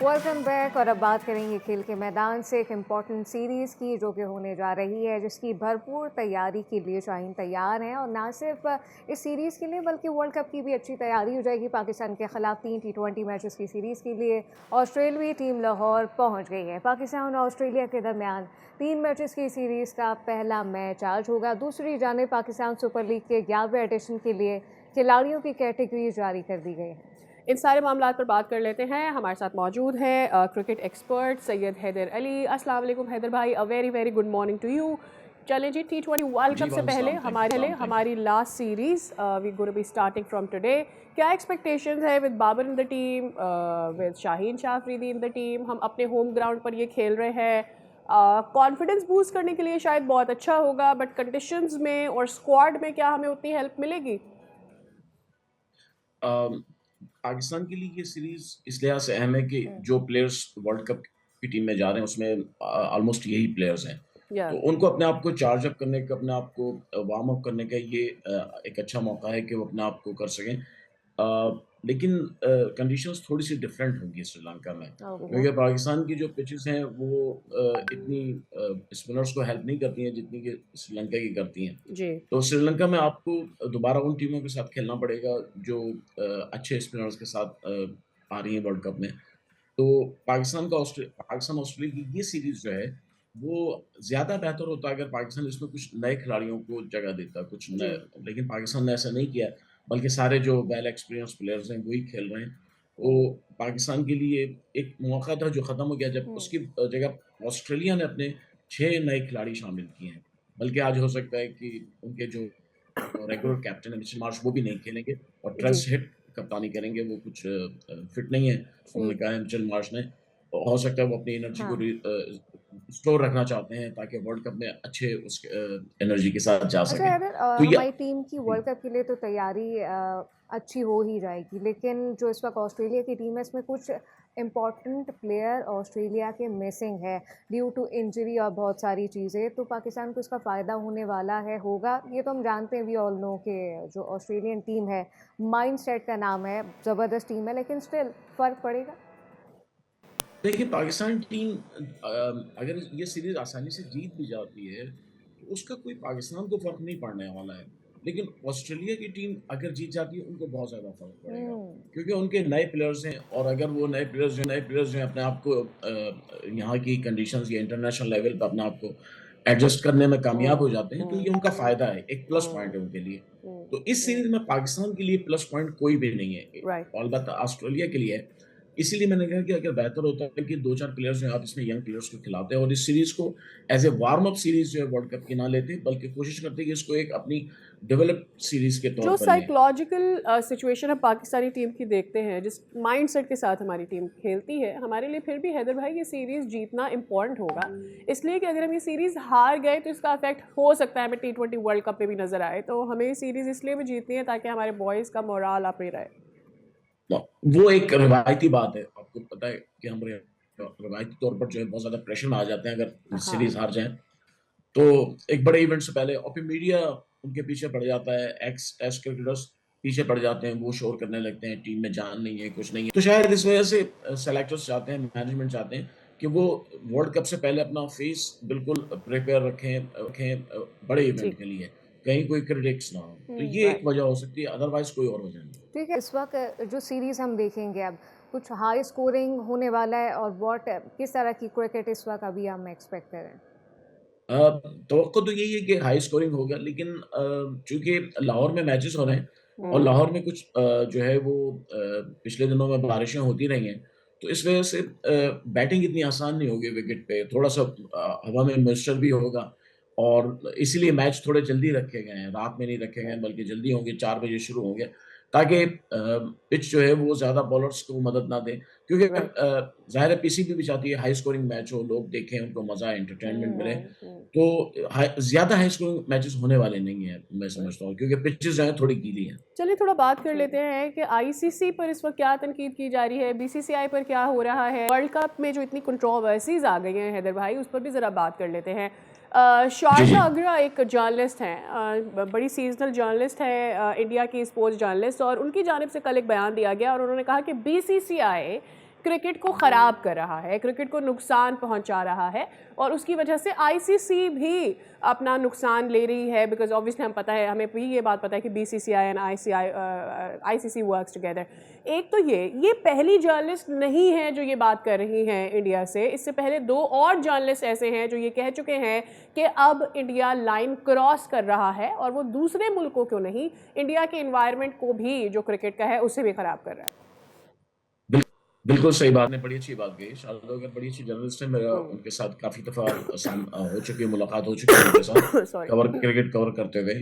Welcome back. और अब बात करेंगे खेल के मैदान से एक इम्पॉर्टेंट सीरीज़ की जो कि होने जा रही है, जिसकी भरपूर तैयारी के लिए शाहीन तैयार हैं। और ना सिर्फ इस सीरीज़ के लिए बल्कि वर्ल्ड कप की भी अच्छी तैयारी हो जाएगी। पाकिस्तान के ख़िलाफ़ 3 T20 मैचेस की सीरीज़ के लिए ऑस्ट्रेलियाई टीम लाहौर पहुंच गई है। पाकिस्तान और ऑस्ट्रेलिया के दरमियान 3 मैचेस की सीरीज़ का पहला मैच आज होगा। दूसरी जानिब पाकिस्तान सुपर लीग के 11वें एडिशन के लिए खिलाड़ियों की कैटेगरी जारी कर दी गई है। इन सारे मामलात पर बात कर लेते हैं। हमारे साथ मौजूद हैं क्रिकेट एक्सपर्ट सैयद हैदर अली। अस्सलाम वालेकुम हैदर भाई, a very very good morning to you. चलें जी, T20 वर्ल्ड कप से पहले हमारी last series we gonna be starting from today. क्या एक्सपेक्टेशंस है with Babar in the team, with Shaheen Shah Afridi in the team? हम अपने होम ग्राउंड पर ये खेल रहे हैं, कॉन्फिडेंस बूस्ट करने के लिए शायद बहुत अच्छा होगा, बट कंडीशंस में और स्क्वाड में क्या हमें उतनी हेल्प मिलेगी? पाकिस्तान के लिए ये सीरीज इस लिहाज से अहम है कि जो प्लेयर्स वर्ल्ड कप की टीम में जा रहे हैं उसमें ऑलमोस्ट यही प्लेयर्स हैं, तो उनको अपने आप को चार्ज अप करने का, अपने आप को वार्म अप करने का ये एक अच्छा मौका है कि वो अपने आप को कर सकें। लेकिन कंडीशंस थोड़ी सी डिफरेंट होंगी श्रीलंका में, क्योंकि पाकिस्तान की जो पिचेस हैं वो इतनी स्पिनर्स को हेल्प नहीं करती हैं जितनी कि श्रीलंका की करती हैं। जी। तो श्रीलंका में आपको दोबारा उन टीमों के साथ खेलना पड़ेगा जो अच्छे स्पिनर्स के साथ आ रही हैं वर्ल्ड कप में। तो पाकिस्तान ऑस्ट्रेलिया की ये सीरीज जो है वो ज़्यादा बेहतर होता अगर पाकिस्तान इसमें कुछ नए खिलाड़ियों को जगह देता, कुछ नए, लेकिन पाकिस्तान ने ऐसा नहीं किया, बल्कि सारे जो वेल एक्सपीरियंस प्लेयर्स हैं वही खेल रहे हैं। तो पाकिस्तान के लिए एक मौका था जो ख़त्म हो गया, जब उसकी जगह ऑस्ट्रेलिया ने अपने 6 नए खिलाड़ी शामिल किए हैं। बल्कि आज हो सकता है कि उनके जो रेगुलर कैप्टन है मिचेल मार्श वो भी नहीं खेलेंगे और ट्रेस हिट कप्तानी करेंगे, वो कुछ फिट नहीं है, उन्होंने कहा है मिचेल मार्श ने। हो सकता है वो अपनी एनर्जी को स्टोर रखना चाहते हैं ताकि वर्ल्ड कप में अच्छे उस एनर्जी के साथ जा अच्छा सकें। अगर तो ये हमारी टीम की वर्ल्ड कप के लिए तो तैयारी अच्छी हो ही जाएगी, लेकिन जो इस वक्त ऑस्ट्रेलिया की टीम है इसमें कुछ इम्पॉर्टेंट प्लेयर ऑस्ट्रेलिया के मिसिंग है ड्यू टू इंजरी और बहुत सारी चीज़ें। तो पाकिस्तान को इसका फ़ायदा होने वाला है, होगा ये तो हम जानते हैं। वी ऑल नो कि जो ऑस्ट्रेलियन टीम है, माइंड सेट का नाम है, ज़बरदस्त टीम है, लेकिन स्टिल फ़र्क पड़ेगा। देखिए, पाकिस्तान टीम अगर ये सीरीज आसानी से जीत भी जाती है तो उसका कोई पाकिस्तान को फर्क नहीं पड़ने वाला है, लेकिन ऑस्ट्रेलिया की टीम अगर जीत जाती है उनको बहुत ज़्यादा फर्क पड़ेगा, क्योंकि उनके नए प्लेयर्स हैं। और अगर वो नए प्लेयर्स जो अपने आप को यहाँ की कंडीशंस या इंटरनेशनल लेवल पर अपने आप को एडजस्ट करने में कामयाब हो जाते हैं, तो ये उनका फ़ायदा है, एक प्लस पॉइंट है उनके लिए। तो इस सीरीज में पाकिस्तान के लिए प्लस पॉइंट कोई भी नहीं है, अलबत्ता ऑस्ट्रेलिया के लिए है। इसीलिए मैंने कहा कि अगर बेहतर होता है कि 2-4 प्लेयर्स जो आप इसमें यंग प्लेयर्स को खिलाते हैं और इस सीरीज को as a warm up series जो है वर्ल्ड कप की ना लेते, बल्कि कोशिश करते कि इसको एक अपनी डेवलप्ड सीरीज के तौर जो पर लें। साइकोलॉजिकल सिचुएशन हम पाकिस्तानी टीम की देखते हैं, जिस माइंडसेट के साथ हमारी टीम खेलती है, हमारे लिए फिर भी हैदर भाई ये सीरीज़ जीतना इम्पॉर्टेंट होगा, इसलिए कि अगर हम ये सीरीज़ हार गए तो इसका इफेक्ट हो सकता है हमें T20 वर्ल्ड कप में भी नज़र आए। तो हमें ये सीरीज़ इसलिए भी जीतनी है ताकि हमारे बॉयज़ का मोराल अप रहे। वो एक रिवायती बात है, आपको पता है कि हम रिवायती तौर पर जो है बहुत ज़्यादा प्रेशर में आ जाते हैं अगर सीरीज हार जाएं, तो एक बड़े इवेंट से पहले और फिर मीडिया उनके पीछे पड़ जाता है, एक्स टेस्ट क्रिकेटर्स पीछे पड़ जाते हैं, वो शोर करने लगते हैं टीम में जान नहीं है, कुछ नहीं है। तो शायद इस वजह से सेलेक्टर्स चाहते हैं, मैनेजमेंट चाहते हैं कि वो वर्ल्ड कप से पहले अपना फेस बिल्कुल प्रिपेयर रखें बड़े इवेंट के लिए, कहीं कोई क्रिटिक्स ना हो। तो ये एक वजह हो सकती है, अदरवाइज कोई और वजह नहीं। ठीक है, इस वक्त जो सीरीज़ हम देखेंगे अब कुछ हाई स्कोरिंग होने वाला है, और किस तरह की क्रिकेट इस वक्त अभी हम एक्सपेक्ट करें? तवक्को तो यही है कि हाई स्कोरिंग होगा, लेकिन चूंकि लाहौर में मैचेस हो रहे हैं और लाहौर में कुछ जो है वो पिछले दिनों में बारिशें होती रही हैं, तो इस वजह से बैटिंग इतनी आसान नहीं होगी विकेट पे, थोड़ा सा हवा में मॉइस्चर भी होगा, और इसीलिए मैच थोड़े जल्दी रखे गए हैं, रात में नहीं रखे गए हैं बल्कि जल्दी होंगे, 4 बजे शुरू होंगे, ताकि पिच जो है वो ज़्यादा बॉलर्स को मदद ना दे, क्योंकि ज़ाहिर है पीसीबी भी चाहती है हाई स्कोरिंग मैच हो, लोग देखें, उनको मज़ा आए, एंटरटेनमेंट मिले। तो ज़्यादा हाई स्कोरिंग मैचेस होने वाले नहीं हैं, मैं समझता हूँ, क्योंकि पिचेस जो हैं थोड़ी गीली हैं। चलिए थोड़ा बात कर लेते हैं कि आईसीसी पर इस वक्त क्या तनकीद की जा रही है, बीसीसीआई पर क्या हो रहा है, वर्ल्ड कप में जो इतनी कंट्रोवर्सीज आ गई हैं हैदर भाई, उस पर भी ज़रा बात कर लेते हैं। शारजा अग्रा एक जर्नलिस्ट हैं, बड़ी सीजनल जर्नलिस्ट है, इंडिया की स्पोर्ट्स जर्नलिस्ट, और उनकी जानिब से कल एक बयान दिया गया और उन्होंने कहा कि बीसीसीआई क्रिकेट को ख़राब कर रहा है, क्रिकेट को नुकसान पहुंचा रहा है, और उसकी वजह से आईसीसी भी अपना नुकसान ले रही है। बिकॉज ऑब्वियसली हम पता है, हमें भी ये बात पता है कि BCCI and ICC works together. एक तो ये पहली जर्नलिस्ट नहीं है जो ये बात कर रही हैं इंडिया से। इससे पहले 2 और जर्नलिस्ट ऐसे हैं जो ये कह चुके हैं कि अब इंडिया लाइन क्रॉस कर रहा है, और वो दूसरे मुल्कों को नहीं, इंडिया के इन्वायरमेंट को भी जो क्रिकेट का है उसे भी ख़राब कर रहा है। बिल्कुल सही बात ने, बड़ी अच्छी बात कही। शारदा अगर बड़ी अच्छी जर्नलिस्ट है, मेरा उनके साथ काफ़ी दफ़ा हो चुकी है, मुलाकात हो चुकी है उनके साथ क्रिकेट कवर करते हुए।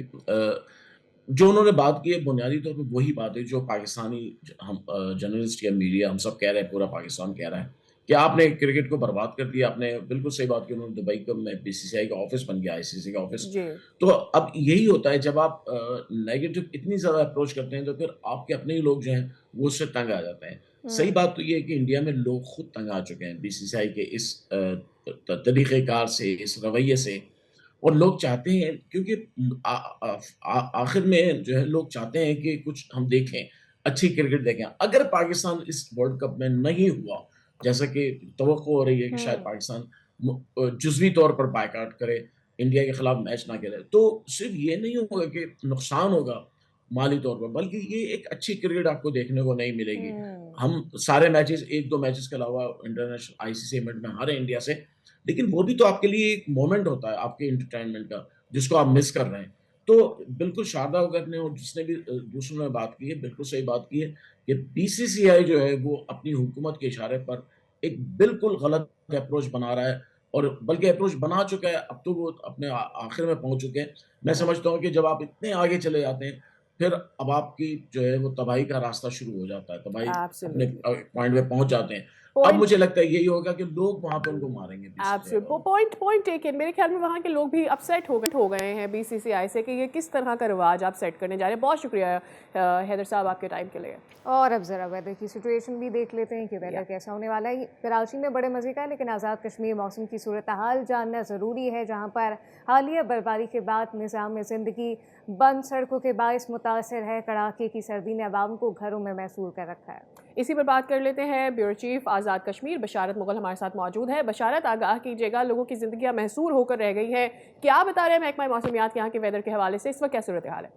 जो उन्होंने बात की है बुनियादी तौर पे वही बात है जो पाकिस्तानी हम जर्नलिस्ट या मीडिया हम सब कह रहे हैं, पूरा पाकिस्तान कह रहा है कि आपने क्रिकेट को बर्बाद कर दिया। आपने बिल्कुल सही बात की, उन्होंने दुबई का में बीसीसीआई का ऑफिस बन गया, आईसीसी का ऑफिस। जी। तो अब यही होता है जब आप नेगेटिव इतनी ज़्यादा अप्रोच करते हैं तो फिर आपके अपने ही लोग जो हैं वो उससे तंग आ जाते हैं। सही बात तो ये है कि इंडिया में लोग खुद तंग आ चुके हैं बीसीसीआई के इस तरीक़ेकार से, इस रवैये से। और लोग चाहते हैं, क्योंकि आखिर में जो है लोग चाहते हैं कि कुछ हम देखें, अच्छी क्रिकेट देखें। अगर पाकिस्तान इस वर्ल्ड कप में नहीं हुआ, जैसा कि तवक्को हो रही है कि शायद पाकिस्तान जुज़वी तौर पर बायकॉट करे, इंडिया के खिलाफ मैच ना खेले, तो सिर्फ ये नहीं होगा कि नुकसान होगा माली तौर पर, बल्कि ये एक अच्छी क्रिकेट आपको देखने को नहीं मिलेगी। हम सारे मैचेस 1-2 मैचेस के अलावा इंटरनेशनल आईसीसी इवेंट में हारे इंडिया से, लेकिन वो भी तो आपके लिए एक मोमेंट होता है आपके एंटरटेनमेंट का, जिसको आप मिस कर रहे हैं। तो बिल्कुल शारदा वगैरह ने और जिसने भी दूसरों ने बात की है, बिल्कुल सही बात की है कि बीसीसीआई जो है वो अपनी हुकूमत के इशारे पर एक बिल्कुल गलत अप्रोच बना रहा है, और बल्कि अप्रोच बना चुका है। अब तो वो अपने आखिर में पहुंच चुके हैं। मैं समझता हूँ कि जब आप इतने आगे चले जाते हैं, फिर अब आपकी जो है वो तबाही का रास्ता शुरू हो जाता है, तबाही अपने एब्सोल्युटली। पॉइंट पे पहुंच जाते हैं। अब पॉइंट मुझे लगता है यही होगा कि लोग वहाँ पे उनको मारेंगे बीसीसीआई एब्सोल्यूट वाले। Point taken. मेरे ख्याल में वहाँ के लोग भी अपसेट हो गए हैं बीसीसीआई से कि ये किस तरह का रिवाज आप सेट करने जा रहे हैं। बहुत शुक्रिया हैदर साहब आपके टाइम के लिए। और अब ज़रा वेदर की सिचुएशन भी देख लेते हैं कि वेदर कैसा होने वाला है। कराची में बड़े मज़े का है, लेकिन आज़ाद कश्मीर मौसम की सूरत हाल जानना ज़रूरी है, जहाँ पर हालिया बर्फबारी के बाद निज़ाम ज़िंदगी बंद सड़कों के बायस मुतासर है। कड़ाके की सर्दी ने आवाम को घरों में महसूर कर रखा है। इसी पर बात कर लेते हैं ब्यूरो चीफ आज़ाद कश्मीर बशारत मुगल हमारे साथ मौजूद है। बशारत, आगाह कीजिएगा, लोगों की ज़िंदगियाँ महसूर होकर रह गई हैं। क्या बता रहे हैं महकमा मौसमियात यहाँ के वेदर के हवाले से, इस वक्त क्या सूरत हाल है?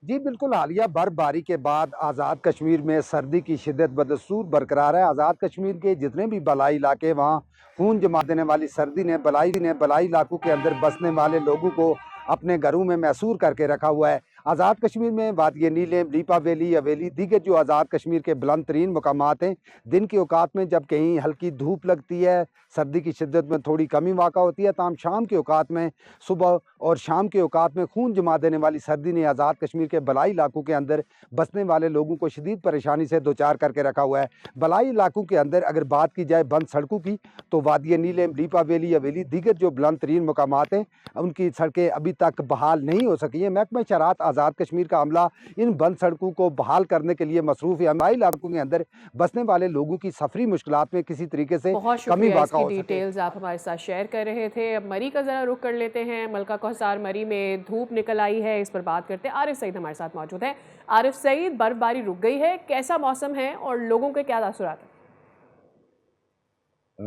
जी बिल्कुल, हालिया बर्फबारी के बाद आज़ाद कश्मीर में सर्दी की शिद्दत बदस्तूर बरकरार है। आज़ाद कश्मीर के जितने भी बलाई इलाके, वहाँ खून जमा देने वाली सर्दी ने बलाई इलाकों के अंदर बसने वाले लोगों को अपने घरों में महसूर करके रखा हुआ है। आज़ाद कश्मीर में वादिय नीलेम, लीपा वैली, अवेली, दीगर जो आज़ाद कश्मीर के बुलंद तरीन मुकामात हैं, दिन के औकात में जब कहीं हल्की धूप लगती है, सर्दी की शिद्दत में थोड़ी कमी वाक़ा होती है, तमाम शाम के औकात में, सुबह और शाम के औकात में खून जमा देने वाली सर्दी ने आज़ाद कश्मीर के बलाई इलाकों के अंदर बसने वाले लोगों को शदीद परेशानी से दो चार करके रखा हुआ है। बलाई इलाकों के अंदर अगर बात की जाए बंद सड़कों की, तो वादिय नीलेम, लीपा वैली, अवेली, दीगर जो बुलंद तरीन मुकामात हैं, उनकी सड़कें अभी तक बहाल नहीं हो सकी हैं। महकमा शरात आज़ाद कश्मीर का अमला इन बंद सड़कों को बहाल करने के लिए मसरूफ़ है। बलाई इलाकों के अंदर बसने वाले लोगों की सफरी मुश्किलात में किसी तरीके से कमी वाक़ा हो सके। डिटेल्स आप हमारे साथ शेयर कर रहे थे। अब मरी का ज़रा रुख कर लेते हैं। मलका कौसार मरी में धूप निकल आई है, इस पर बात करते हैं। आरिफ सईद हमारे साथ मौजूद है। आरिफ सईद, बर्फबारी रुक गई है, कैसा मौसम है और लोगों के क्या तासुरात हैं?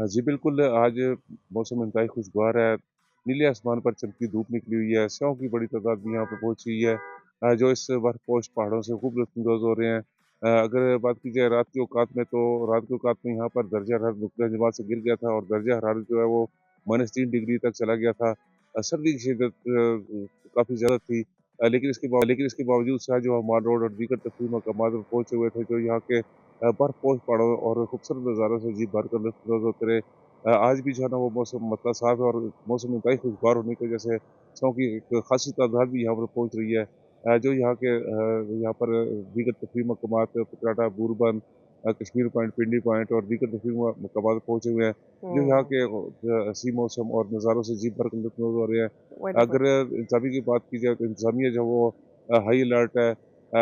जी बिल्कुल, आज मौसम इंतहाई खुशगवार है। नीले आसमान पर चमकी धूप निकली हुई है। स्याहों की बड़ी तादाद भी यहाँ पर पहुँची हुई है, जो इस बर्फपोश पहाड़ों से खूब लुत्फ़अंदोज़ हो रहे हैं। अगर बात की जाए रात के औकात में, तो रात के औकात में यहाँ पर दर्जा हरारत नुक़ता जमात से गिर गया था और दर्जा हरारत जो है वो -3 डिग्री तक चला गया था। सर्दी की शिद्दत काफ़ी ज़्यादा थी, लेकिन इसके बावजूद शाहजहाँ माल रोड और दीगर तफरीही मकामात पर पहुँचे हुए थे, जो यहाँ के बर्फपोश पहाड़ों और खूबसूरत नज़ारों से जी भर कर लुत्फ़अंदोज़ होते रहे। आज भी जो है ना वो मौसम मतलब साफ़ है और मौसम इंतहाई खुशगवार होने की वजह से सौ की एक ख़ासी तादाद भी यहाँ पर पहुँच रही है। जो यहाँ पर दीगर तफरीही मकामात पकराटा, बूरबन, कश्मीर पॉइंट, पिंडी पॉइंट और दीगर तफरीही मकामात पहुँचे हुए हैं, जो यहाँ के हसीन मौसम और नज़ारों से जी भर कर लुत्फ़अंदोज़ हो रहे हैं। अगर इंतज़ामिया की बात की जाए, तो इंतज़ामिया जो वो हाई अलर्ट है।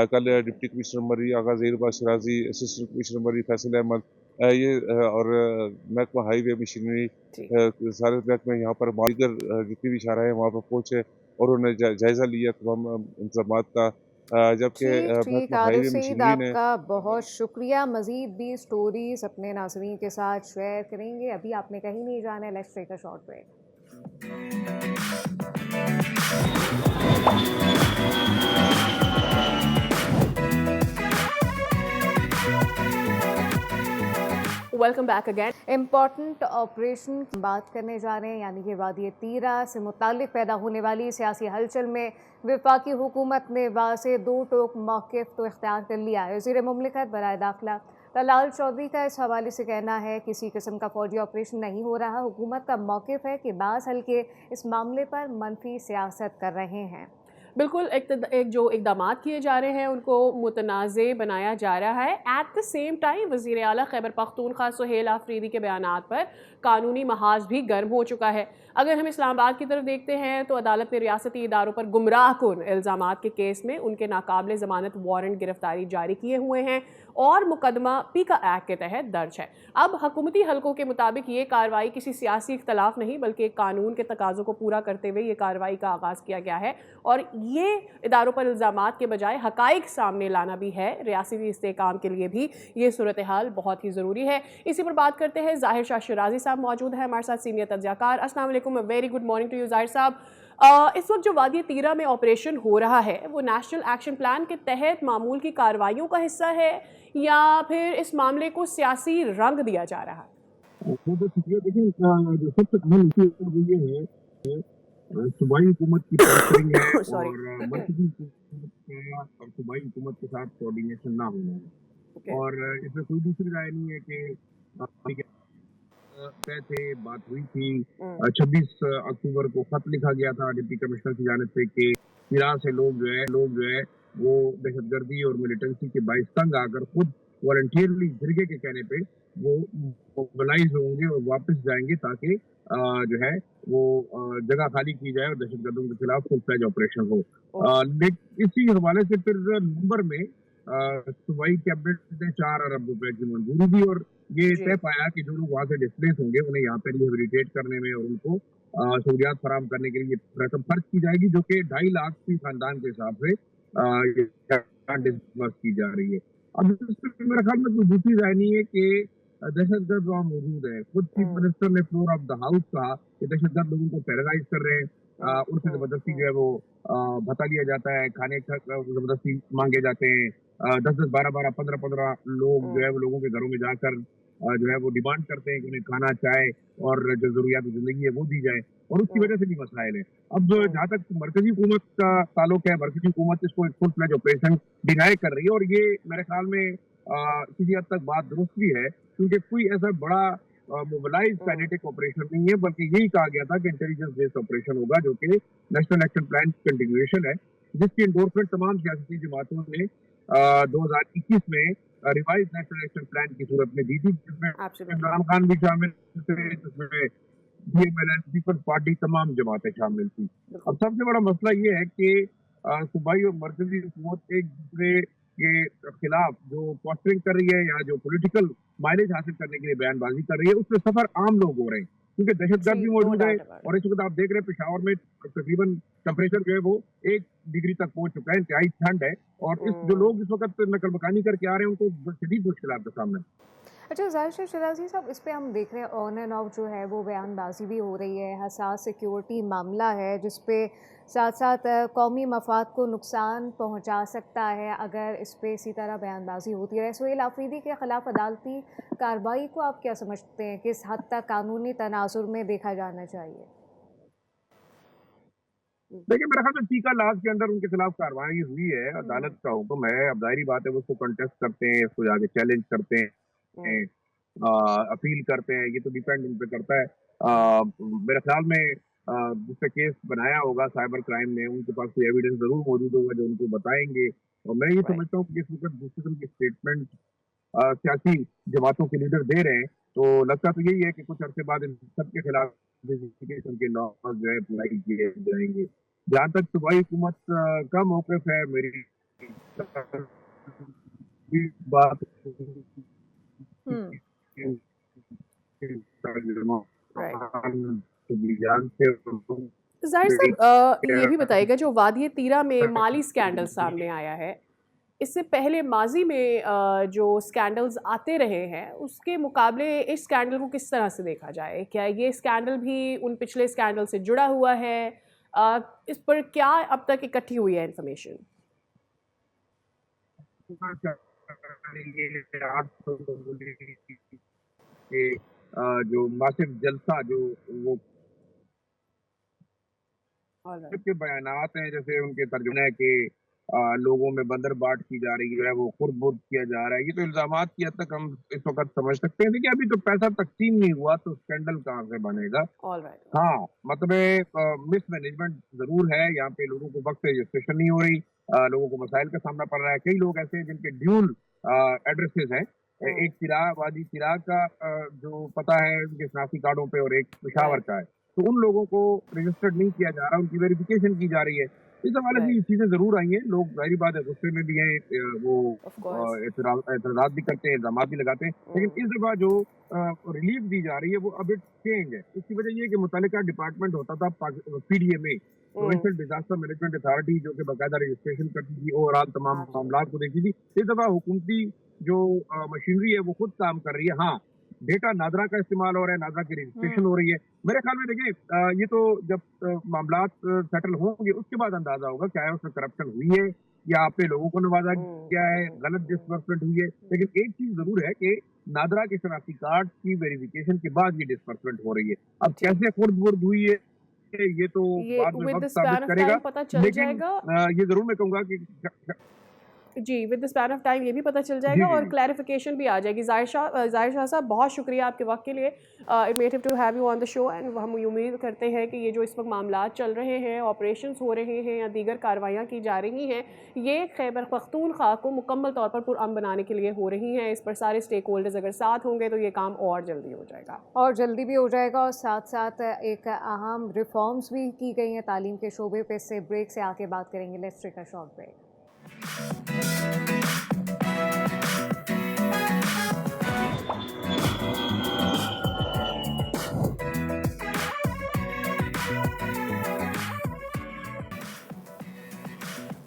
कल डिप्टी कमिश्नर मरी आगा ज़हीर शिराज़ी, असिस्टेंट कमिश्नर मरी फैसल अहमद, और महकमा हाईवे मशीनरी, सारे महकमे यहाँ पर दीगर जितनी भी शाहराएँ हैं वहाँ पर पहुँचे और उन्होंने जायज़ा लिया तमाम इंतज़ामात का। जबकि ठीक ठीक, भरपूर आरिफ हाईवे सईद मशीनरी ने। आपका बहुत शुक्रिया। मज़ीद भी स्टोरीज़ अपने नाज़रीन के साथ शेयर करेंगे। अभी आपने कहीं नहीं जाना है, let's take a short break. Welcome back again. Important operation की बात करने जा रहे हैं, यानी कि वादी तीरा से मुतालिक पैदा होने वाली सियासी हलचल में वफाकी हुकूमत ने वाज़े दो टोक मौक़िफ़ तो इख्तियार कर लिया है। वज़ीर मुमलिकत बराए दाखिला तलाल चौधरी का इस हवाले से कहना है किसी किस्म का फौजी ऑपरेशन नहीं हो रहा। हुकूमत का मौक़िफ़ है कि बाज़ हल्के इस मामले पर मनफी सियासत कर रहे हैं। बिल्कुल, एक जो इकदामात किए जा रहे हैं उनको मुतनाज़े बनाया जा रहा है। एट द सेम टाइम वज़ीर आला खैबर पख्तूनख्वा सुहेल आफरीदी के बयानात पर कानूनी महाज भी गर्म हो चुका है। अगर हम इस्लामाबाद की तरफ देखते हैं तो अदालत ने रियासती इदारों पर गुमराह कुन इल्ज़ामात के केस में उनके नाकाबिल ज़मानत वारंट गिरफ्तारी जारी किए हुए हैं और मुकदमा पीका एक्ट के तहत दर्ज है। अब हुकूमती हलकों के मुताबिक ये कार्रवाई किसी सियासी इख्तलाफ नहीं बल्कि कानून के तकाज़ों को पूरा करते हुए ये कार्रवाई का आगाज़ किया गया है और ये इदारों पर इल्ज़ामात के बजाय हक़ाइक़ सामने लाना भी है। रियासती इस्तेहकाम के लिए भी ये सूरत हाल बहुत ही ज़रूरी है। इसी पर बात करते हैं। ज़ाहिर शाह शिराजी साहब मौजूद हैं हमारे साथ, सीनियर तज्ज़ियाकार। अस्सलाम वालेकुम, very good morning to you Zahir साहब। इस वक्त जो वादी तीरा में ऑपरेशन हो रहा है वो नेशनल एक्शन प्लान के तहत मामूल की कार्रवाइयों का हिस्सा है या फिर इस मामले को सियासी रंग दिया जा रहा है? वो तो ठीक है, देखिए जो सबसे अहम इशू वो ये है सूबाई हुकूमत की पोस्टरिंग है सॉरी। और मर्कजी हुकूमत का और सूबाई हुकूमत के साथ कोऑर्डिनेशन ना होना है। और इसमें कोई दूसरी राय नहीं है कि तय थे, बात हुई थी। 26 अक्टूबर को खत लिखा गया था डिप्टी कमिश्नर की जानिब से कि इरान से लोग जो है वो दहशतगर्दी और मिलिटेंसी के बाइस तंग आकर खुद वॉलंटियरली जिरगे के कहने पे वो मोबिलाइज होंगे और वापस जाएंगे ताकि जो है वो जगह खाली की जाए और दहशतगर्दों के खिलाफ फुल फ्लैज ऑपरेशन हो। लेकिन इसी हवाले से फिर नवंबर में सूबाई कैबिनेट ने 4 अरब रुपए की मंजूरी दी और ये तय पाया कि जो लोग वहाँ से डिस्प्लेस होंगे उन्हें यहाँ पे रिहेबिलिटेट करने में और उनको सहूलियात फराम करने के लिए रकम खर्च की जाएगी, जो कि 2.5 लाख की खानदान के हिसाब से डिस्बर्स की जा रही है। अब इसमें मेरे ख्याल में कोई दूसरी राय नहीं है कि दहशतगर्द वहाँ मौजूद है। खुद चीफ मिनिस्टर ने फ्लोर ऑफ द हाउस कहा कि दहशतगर्द लोगों को टेरराइज कर रहे हैं, उनसे जबरदस्ती जो है वो भत्ता लिया जाता है, खाने का जबरदस्ती मांगे जाते हैं। 10-10, 12-12, 15-15 लोग जो है वो लोगों के घरों में जाकर जो है वो डिमांड करते हैं कि उन्हें खाना, चाय और जो जरूरियात जिंदगी है वो दी जाए और उसकी वजह से भी मसाइल है। अब जहाँ तक मरकजी हुकूमत का ताल्लुक है, मरकजी हुकूमत इसको एक फुल फ्लैज ऑपरेशन डिनाई कर रही है और ये मेरे ख्याल में किसी हद तक बात दुरुस्त भी है, क्योंकि कोई ऐसा बड़ा मोबिलाइज काइनेटिक ऑपरेशन नहीं है, बल्कि यही कहा गया था कि इंटेलिजेंस बेस्ड ऑपरेशन होगा, जो कि नेशनल एक्शन प्लान की कंटिन्यूएशन है, जिसकी एंडोर्समेंट तमाम सियासी जमातों ने 2021 में रिवाइज नेशनल एक्शन प्लान की सूरत में दी थी, जिसमें इमरान खान भी शामिल थे, जिसमें DMLN, पीपल्स पार्टी, तमाम जमातें शामिल थी। अब सबसे बड़ा मसला ये है कि सूबाई और मरकजी हुकूमत एक दूसरे के खिलाफ जो पोस्टरिंग कर रही है या जो पॉलिटिकल माइलेज हासिल करने के लिए बयानबाजी कर रही है, उसमें सफर आम लोग हो रहे हैं, क्योंकि दहशतगर्द भी मौजूद है और इस वक्त आप देख रहे हैं पेशावर में तकरीबन टेम्परेचर जो है वो 1 डिग्री तक पहुंच चुका है, इंतहाई ठंड है और इस जो लोग इस वक्त नकल मकानी करके आ रहे हैं उनको शदीद मुश्किलात का सामना है। अच्छा ज़ाहिर शाह शिराजी साहब, इस पे हम देख रहे हैं ऑन एंड ऑफ जो है वो बयानबाजी भी हो रही है, हसास सिक्योरिटी मामला है जिस पे साथ साथ कौमी मफाद को नुकसान पहुंचा सकता है अगर इस पे इसी तरह बयानबाजी होती है। सुहेल आफरीदी के ख़िलाफ़ अदालती कार्रवाई को आप क्या समझते हैं, किस हद तक कानूनी तनाजुर में देखा जाना चाहिए? देखिए, मेरा ख्याल में टीका लाज के अंदर उनके खिलाफ कार्रवाई हुई है, अदालत का हुक्म है। अब जाहिर बात है वो उसको कंटेस्ट करते हैं, उसको जाके चैलेंज करते हैं, अपील करते हैं, ये तो डिपेंड उन पे करता है। मेरे ख्याल में जिस पे केस बनाया होगा साइबर क्राइम ने, उनके पास कोई एविडेंस जरूर मौजूद होगा जो उनको बताएंगे। और मैं ये समझता हूँ कि इस वक्त जिस किस्म की स्टेटमेंट सियासी जमातों के लीडर दे रहे हैं, तो लगता तो यही है कि कुछ अरसे बाद इन सबके खिलाफ के लॉज जो है अप्लाई किए जाएंगे। जहाँ तक सूबाई हुकूमत का मौक़िफ़ है, मेरी बात ज़ाहिर बेटी साहब ये भी बताइएगा, जो वादी तीरा में माली स्कैंडल सामने आया है, इससे पहले माजी में जो स्कैंडल्स आते रहे हैं, उसके मुकाबले इस स्कैंडल को किस तरह से देखा जाए? क्या ये स्कैंडल भी उन पिछले स्कैंडल से जुड़ा हुआ है? इस पर क्या अब तक इकट्ठी हुई है इन्फॉर्मेशन? ये 800 के जो मासिव जलसा जो वो ऑलराइट। के बयानात हैं, जैसे उनके तर्जुमे है कि लोगों में बंदरबाट की जा रही है, वो खुर्द-बुर्द किया जा रहा है। ये तो इल्ज़ामात की हद तक हम इस वक़्त समझ सकते हैं। देखिए, अभी तो पैसा तक़सीम नहीं हुआ, तो स्कैंडल कहाँ से बनेगा? ऑलराइट। हाँ, मतलब मिसमैनेजमेंट ज़रूर है, यहाँ पे लोगों को वक़्त पे रजिस्ट्रेशन नहीं हो रही, लोगों को मसाइल का सामना पड़ रहा है। कई लोग ऐसे हैं जिनके ड्यूल एड्रेसेस हैं। एक चिराग वादी चिराग का जो पता है उनके शनाख्ती कार्डों पे और एक पेशावर राइट, का है। तो उन लोगों को रजिस्टर्ड नहीं किया जा रहा, उनकी वेरिफ़िकेशन की जा रही है। इस हवाले से राइट, ये चीज़ें ज़रूर आई हैं। लोग ज़ाहिर बात है गुस्से में भी हैं, वो ऑफ कोर्स। एतराज़ भी करते हैं, इल्ज़ामात भी लगाते हैं। लेकिन इस दफ़ा जो रिलीफ दी जा रही है वो अ बिट चेंज है। इसकी वजह ये है कि मुतल्लिका डिपार्टमेंट होता था PDMA, provincial disaster management authority, जो कि बाकायदा रजिस्ट्रेशन करती थी, ओवरऑल तमाम मामलात को देखती थी। इस दफ़ा हुकूमती जो मशीनरी है वो खुद काम कर रही है। हाँ, डेटा नादरा का इस्तेमाल हो रहा है, नादरा की रजिस्ट्रेशन हो रही है। मेरे ख्याल में देखिए ये तो जब मामलात सेटल होंगे उसके बाद अंदाजा होगा क्या है उसमें करप्शन हुई है या आपने लोगों को नवाजा किया है, गलत डिस्बर्समेंट हुई है। लेकिन एक चीज जरूर है कि नादरा के शनाख्ती कार्ड की वेरिफिकेशन के बाद ये डिस्बर्समेंट हो रही है। अब कैसे खुर्द-बुर्द हुई है ये तो ये बाद में विद द वक्त स्पैन साबित ऑफ करेगा। टाइम पता चल लेकिन जाएगा। ये जरूर मैं कहूँगा कि जी, with the span of time ये भी पता चल जी जाएगा जी और जी क्लैरिफिकेशन भी आ जाएगी। ज़ाहिर शाह साहब, बहुत शुक्रिया आपके वक्त के लिए। इमेटिव to have you on the show, and हम उम्मीद करते हैं कि ये जो इस वक्त मामलात चल रहे हैं, ऑपरेशंस हो रहे हैं या दीगर कार्रवाइयाँ की जा रही हैं, ये खैबर पख्तूनख्वा को मुकम्मल तौर पर पुरअमन बनाने के लिए हो रही हैं। इस पर सारे स्टेक होल्डर्स अगर साथ होंगे तो ये काम और जल्दी हो जाएगा। और जल्दी भी हो जाएगा, और साथ साथ एक अहम रिफॉर्म्स भी की गई हैं तालीम के शोबे पे। इससे ब्रेक से आके बात करेंगे। Let's take a short break.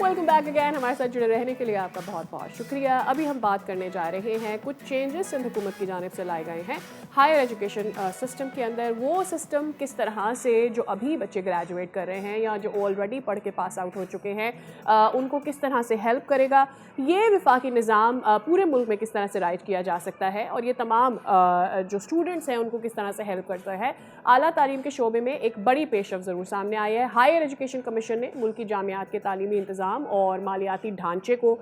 Welcome back again. हमारे साथ जुड़े रहने के लिए आपका बहुत बहुत शुक्रिया। अभी हम बात करने जा रहे हैं कुछ चेंजेस सिंध हुकूमत की जानिब से लाए गए हैं हायर एजुकेशन सिस्टम के अंदर। वो सिस्टम किस तरह से जो अभी बच्चे ग्रेजुएट कर रहे हैं या जो ऑलरेडी पढ़ के पास आउट हो चुके हैं उनको किस तरह से हेल्प करेगा, ये वफाकी निज़ाम पूरे मुल्क में किस तरह से राइज किया जा सकता है, और ये तमाम जो स्टूडेंट्स हैं उनको किस तरह से हेल्प करता है। आला तालीम के शोबे में एक बड़ी पेशरफ ज़रूर सामने आई है। हायर एजुकेशन कमीशन ने मुल्क की जामियात के तालीमी इंतज़ाम और मालियाती ढांचे को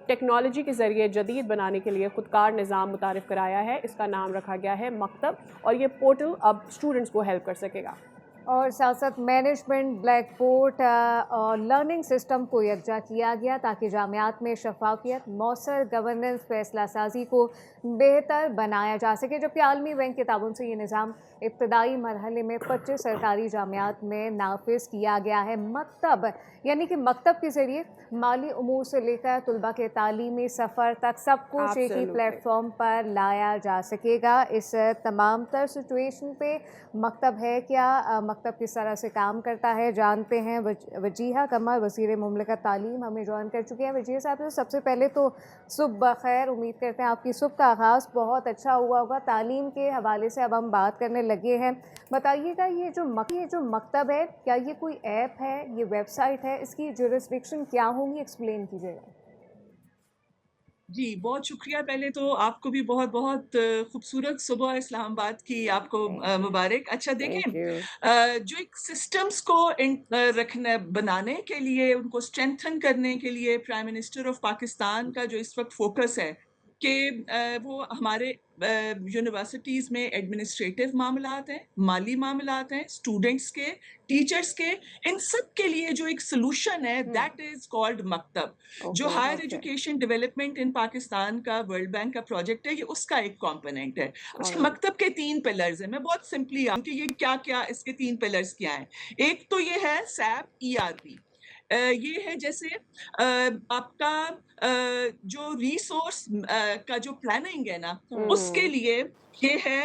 टेक्नोलॉजी के ज़रिए जदीद बनाने के लिए ख़ुदकार निज़ाम मुतारिफ़ कराया है। इसका नाम रखा गया है मकतब, और ये पोर्टल अब स्टूडेंट्स को हेल्प कर सकेगा। और साथ साथ मैनेजमेंट, ब्लैक बोर्ड और लर्निंग सिस्टम को यकजा किया गया ताकि जामियात में शफाफियत, मौसर गवर्नेंस, फैसला साजी को बेहतर बनाया जा सके। जबकि आलमी बैंक के ताबन से ये निज़ाम इब्तदाई मरहले में 25 सरकारी जामियात में नाफिज किया गया है। मकतब यानी कि मकतब के ज़रिए माली उमूर से लेकर तुलबा के तालीमी सफ़र तक सब कुछ एक ही प्लेटफॉर्म पर लाया जा सकेगा। इस तमाम तर सिचुएशन पे मकतब है क्या, मकतब किस तरह से काम करता है, जानते हैं। वजीहा कमर वज़ीर मुमलिकत तालीम हमें ज्वाइन कर चुके हैं। वजीहा साहब, सबसे पहले तो सुबह खैर, उम्मीद करते हैं आपकी सुबह का आगाज़ बहुत अच्छा हुआ होगा। तालीम के हवाले से अब हम बात करने लगे हैं। बताइएगा ये जो मकतब है, क्या ये कोई ऐप है, ये वेबसाइट है, इसकी जुरिस्डिक्शन क्या होंगी, एक्सप्लेन कीजिएगा। जी, बहुत शुक्रिया। पहले तो आपको भी बहुत बहुत खूबसूरत सुबह इस्लामाबाद की आपको मुबारक। अच्छा देखें, जो एक सिस्टम्स को बनाने के लिए, उनको स्ट्रेंथन करने के लिए प्राइम मिनिस्टर ऑफ पाकिस्तान का जो इस वक्त फोकस है कि वो हमारे यूनिवर्सिटीज़ में एडमिनिस्ट्रेटिव मामलात हैं, माली मामलात हैं, स्टूडेंट्स के, टीचर्स के, इन सब के लिए जो एक सोल्यूशन है दैट इज़ कॉल्ड मकतब, जो higher education development in Pakistan का वर्ल्ड बैंक का प्रोजेक्ट है, ये उसका एक कॉम्पोनेंट है। अच्छा, मकतब के 3 पिलर्स हैं। मैं बहुत सिंपली कि ये क्या क्या इसके 3 पिलर्स क्या हैं। एक तो ये है सैप ERP। ये है जैसे आपका जो रिसोर्स का जो प्लानिंग है ना, उसके लिए ये है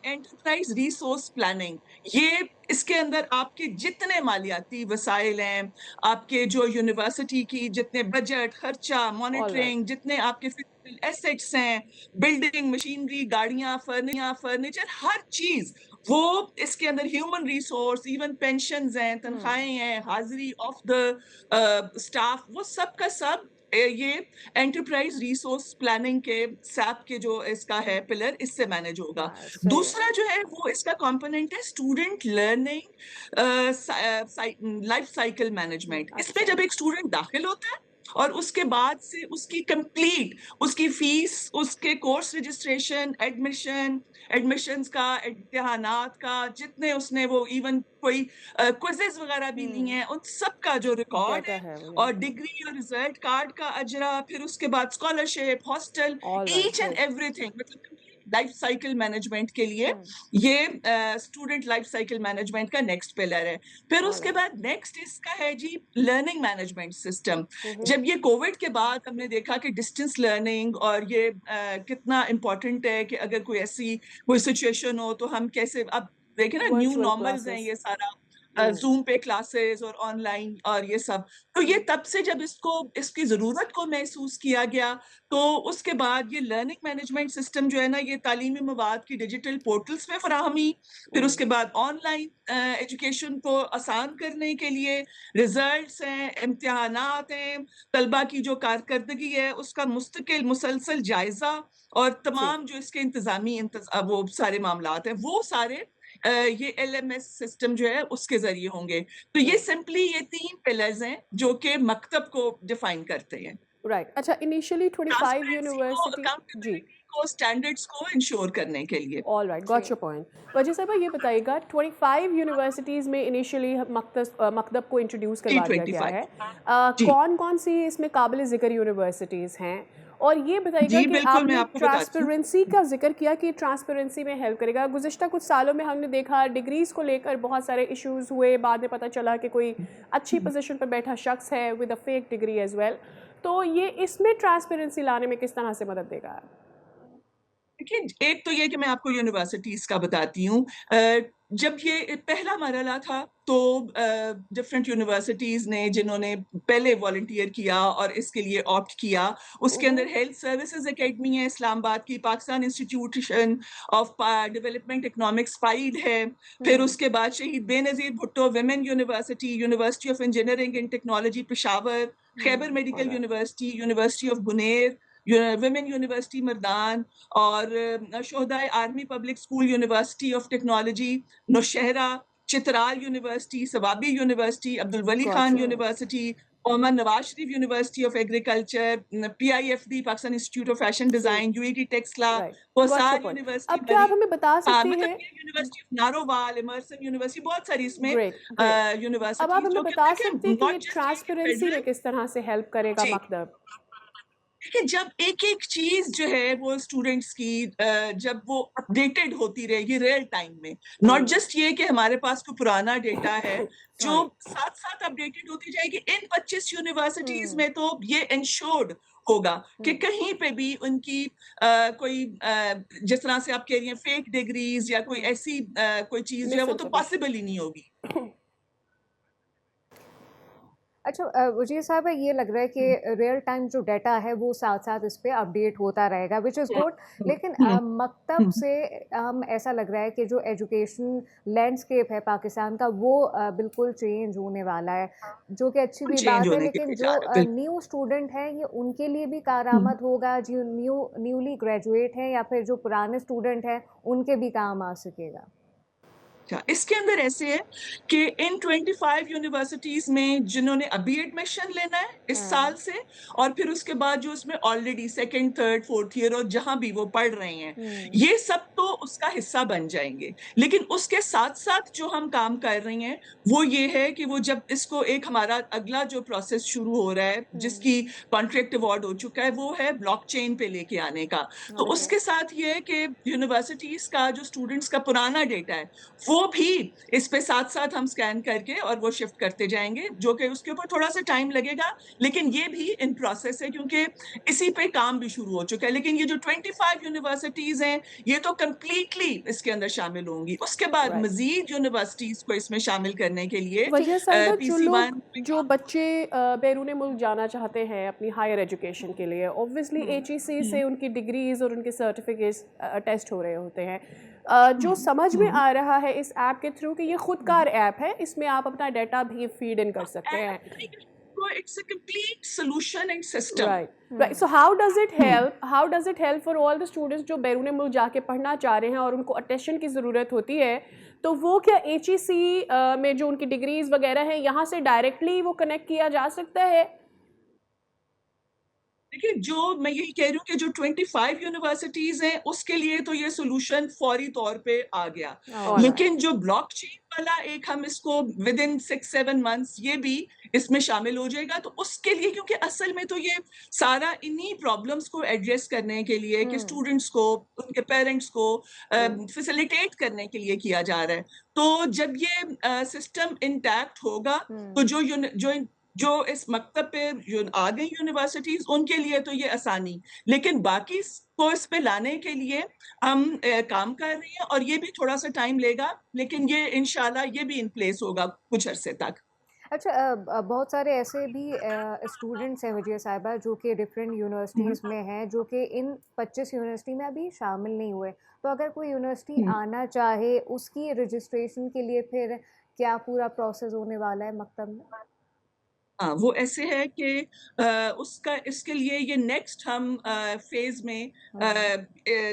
एंटरप्राइज रिसोर्स प्लानिंग। ये इसके अंदर आपके जितने मालियाती वसाइल हैं, आपके जो यूनिवर्सिटी की जितने बजट, खर्चा, ऑल राइट, मॉनिटरिंग, जितने आपके फिजिकल एसेट्स हैं, बिल्डिंग, मशीनरी, गाड़ियां, फर्नीचर, हर चीज वो इसके अंदर, ह्यूमन रिसोर्स, इवन पेंशन्स हैं, तनख्वाहें हैं, हाजिरी ऑफ द स्टाफ, वो सब का सब ये एंटरप्राइज रिसोर्स प्लानिंग के सैप के जो इसका है पिलर, इससे मैनेज होगा। सही है। दूसरा जो है वो इसका कंपोनेंट है student learning life cycle management. इसमें अच्छा, जब एक स्टूडेंट दाखिल होता है और उसके बाद से उसकी कंप्लीट, उसकी फीस, उसके कोर्स रजिस्ट्रेशन, एडमिशंस का, इम्तिहानात का, जितने उसने वो इवन कोई क्विजेज वगैरह भी ली हैं, उन सब का जो रिकॉर्ड डेटा है, है वो और यहाँ डिग्री और रिजल्ट कार्ड का अजरा, फिर उसके बाद scholarship, hostel, all right, each and good. Everything, मतलब लाइफ साइकिल मैनेजमेंट के लिए ये स्टूडेंट लाइफ साइकिल मैनेजमेंट का नेक्स्ट पिलर है। फिर ऑल उसके राइट, बाद नेक्स्ट इसका है जी लर्निंग मैनेजमेंट सिस्टम। जब ये कोविड के बाद हमने देखा कि डिस्टेंस लर्निंग और ये कितना इम्पोर्टेंट है कि अगर कोई ऐसी कोई सिचुएशन हो तो हम कैसे, अब देखें ना, न्यू वर्चुअल नॉर्मल्स हैं क्लासेस, ये सारा, जूम पे क्लासेस और ऑनलाइन और ये सब। तो ये तब से जब इसकी जरूरत को महसूस किया गया, तो उसके बाद ये लर्निंग मैनेजमेंट सिस्टम जो है ना, ये तालीमी मवाद की डिजिटल पोर्टल्स में फराहमी, फिर उसके बाद ऑनलाइन एजुकेशन को आसान करने के लिए रिजल्ट्स हैं, इम्तिहानात हैं, तलबा की जो कारकर्दगी है उसका मुस्तकिल मुसलसल जायजा, और जी, तमाम जो इसके इंतजामी वो सारे मामलात हैं, वो सारे ये एलएमएस सिस्टम जो है उसके जरिए होंगे। तो ये सिंपली ये 3 पिलर्स हैं जो कि मकतब को डिफाइन करते हैं। राइट। अच्छा, इनिशियली 25 ट्रांसपेरेंसी को, यूनिवर्सिटी, जी, अकाउंटेबिलिटी को, स्टैंडर्ड्स को इंश्योर करने के लिए। All right, got your point. वजह साहबा ये बताइएगा, 25 यूनिवर्सिटीज़ में इनिशियली मकतब को इंट्रोड्यूस जी, करवा दिया गया 25 है। जी, कौन कौन सी इसमें काबिल ज़िक्र यूनिवर्सिटीज़ हैं? और ये बताइएगा जी कि बिल्कुल मैं आपने आपको बताती हूँ। ट्रांसपेरेंसी का जिक्र किया कि ट्रांसपेरेंसी में हेल्प करेगा। गुज़िश्ता कुछ सालों में हमने देखा डिग्रीज़ को लेकर बहुत सारे इश्यूज़ हुए, बाद में पता चला कि कोई अच्छी पोजीशन पर बैठा शख्स है with a fake degree as well. तो ये इसमें ट्रांसपेरेंसी लाने में किस तरह से मदद देगा? देखिए, एक तो ये कि मैं आपको यूनिवर्सिटीज़ का बताती हूँ। जब ये पहला मरहला था तो डिफरेंट यूनिवर्सिटीज़ ने, जिन्होंने पहले वॉलंटियर किया और इसके लिए ऑप्ट किया, उसके अंदर हेल्थ सर्विसेज एकेडमी है इस्लामाबाद की, Pakistan institution of development economics फाइड है, फिर उसके बाद Shaheed Benazir Bhutto women university, university of engineering and technology Peshawar, Khyber medical university, university of Buner, women university Mardan, और शोहदाए army public school, university of technology Nowshera, Chitral university, Swabi university, Abdul Wali Khan गॉट university, Mohammad Nawaz Sharif university of agriculture, पीआईएफडी पाकिस्तान इंस्टीट्यूट ऑफ फैशन सही, डिजाइन, यूईटी टेक्सला, राइट, गॉट योर वसार point. University अब क्या आप हमें बता सकती मतलब हैं, ये university of Narowal, Emerson university, बहुत सारी इसमें ग्रेट ग्रेट, अब आप यूनिवर्सिटीज हमें जो कि बता देखें सकती हैं कि ये नॉट जस्ट ट्रांसपेरेंसी में फेडरल। किस तरह से हेल्प करेगा जी, मकतब? देखिए, जब एक-एक चीज़ जो है वो स्टूडेंट्स की जब वो अपडेटेड होती रहेगी रियल टाइम में, नॉट जस्ट ये कि हमारे पास कोई पुराना डेटा है, जो सॉरी, साथ-साथ अपडेटेड होती जाएगी। इन 25 यूनिवर्सिटीज़ में तो ये एन्श्योर्ड होगा कि कहीं पे भी उनकी कोई जिस तरह से आप कह रही हैं फेक डिग्रीज़ या कोई ऐसी कोई चीज़ जो है वो तो मिस पॉसिबल ही नहीं होगी। अच्छा, मुझे साहब ये लग रहा है कि रियल टाइम जो डाटा है वो साथ साथ इस पे अपडेट होता रहेगा, विच इज़ गुड। लेकिन मकतब से हम ऐसा लग रहा है कि जो एजुकेशन लैंडस्केप है पाकिस्तान का वो बिल्कुल चेंज होने वाला है, जो कि अच्छी भी चेंज बात है। होने के लेकिन लिए जो जा रहा है। न्यू स्टूडेंट हैं ये उनके लिए भी कारआमद होगा, जो न्यूली ग्रेजुएट हैं या फिर जो पुराने स्टूडेंट हैं उनके भी काम आ सकेगा? अच्छा, इसके अंदर ऐसे है कि इन 25 यूनिवर्सिटीज में जिन्होंने अभी एडमिशन लेना है इस साल से, और फिर उसके बाद जो उसमें already second, third, fourth year और जहां भी वो पढ़ रहे हैं, ये सब तो उसका हिस्सा बन जाएंगे। लेकिन उसके साथ साथ जो हम काम कर रहे हैं वो ये है कि वो जब इसको एक हमारा अगला जो प्रोसेस शुरू हो रहा है, जिसकी कॉन्ट्रैक्ट अवार्ड हो चुका है, वो है ब्लॉकचेन पे लेके आने का। तो ओके, उसके साथ ये है कि यूनिवर्सिटीज का जो स्टूडेंट्स का पुराना डेटा है वो वो भी इस पे साथ-साथ हम स्कैन करके और वो शिफ्ट करते जाएँगे, जो कि उसके ऊपर थोड़ा-सा टाइम लगेगा, लेकिन ये भी इन प्रोसेस है क्योंकि इसी पे काम भी शुरू हो चुका है। लेकिन ये जो 25 यूनिवर्सिटीज़ हैं, ये तो कंप्लीटली इसके अंदर शामिल होंगी। उसके बाद राइट। मज़ीद यूनिवर्सिटीज़ को इसमें शामिल करने के लिए वजिया साहिबा, जो PC1 बच्चे बैरून मुल्क जाना चाहते हैं अपनी हायर एजुकेशन के लिए, ऑब्वियसली HEC से उनकी डिग्रीज और उनके सर्टिफिकेट्स टेस्ट हो रहे होते हैं। जो समझ में आ रहा है इस ऐप के थ्रू कि ये खुदकार ऐप है, इसमें आप अपना डाटा भी फीड इन कर सकते हैं। It's a complete solution and system. Right. So how does it help? How does it help for all the students जो बैरून मुल्क जाके पढ़ना चाह रहे हैं और उनको अटेंशन की ज़रूरत होती है, तो वो क्या HEC में जो उनकी डिग्रीज वगैरह हैं यहाँ से डायरेक्टली वो कनेक्ट किया जा सकता है? देखिए, जो मैं यही कह रही हूँ कि जो 25 यूनिवर्सिटीज़ हैं, उसके लिए तो ये सॉल्यूशन फौरी तौर पे आ गया। लेकिन जो ब्लॉकचेन वाला एक हम इसको विदिन 6-7 मंथ्स ये भी इसमें शामिल हो जाएगा, तो उसके लिए क्योंकि असल में तो ये सारा इन्हीं प्रॉब्लम्स को एड्रेस करने के लिए कि स्टूडेंट्स को, उनके पेरेंट्स को फैसिलिटेट करने के लिए किया जा रहा है। तो जब ये सिस्टम इंटैक्ट होगा, तो जो इस मकतब पे जो आ गई यूनिवर्सिटीज, उनके लिए तो ये आसानी, लेकिन बाकी को इस पे लाने के लिए हम काम कर रहे हैं और ये भी थोड़ा सा टाइम लेगा, लेकिन ये इंशाल्लाह ये भी इन प्लेस होगा कुछ अरसे तक। अच्छा, बहुत सारे ऐसे भी स्टूडेंट्स हैं वजिया साहिबा जो कि डिफरेंट यूनिवर्सिटीज़ में हैं, जो कि इन 25 यूनिवर्सिटी में अभी शामिल नहीं हुए। तो अगर कोई यूनिवर्सिटी आना चाहे, उसकी रजिस्ट्रेशन के लिए फिर क्या पूरा प्रोसेस होने वाला है मकतब में? हाँ, वो ऐसे है कि उसका इसके लिए ये नेक्स्ट हम फेज में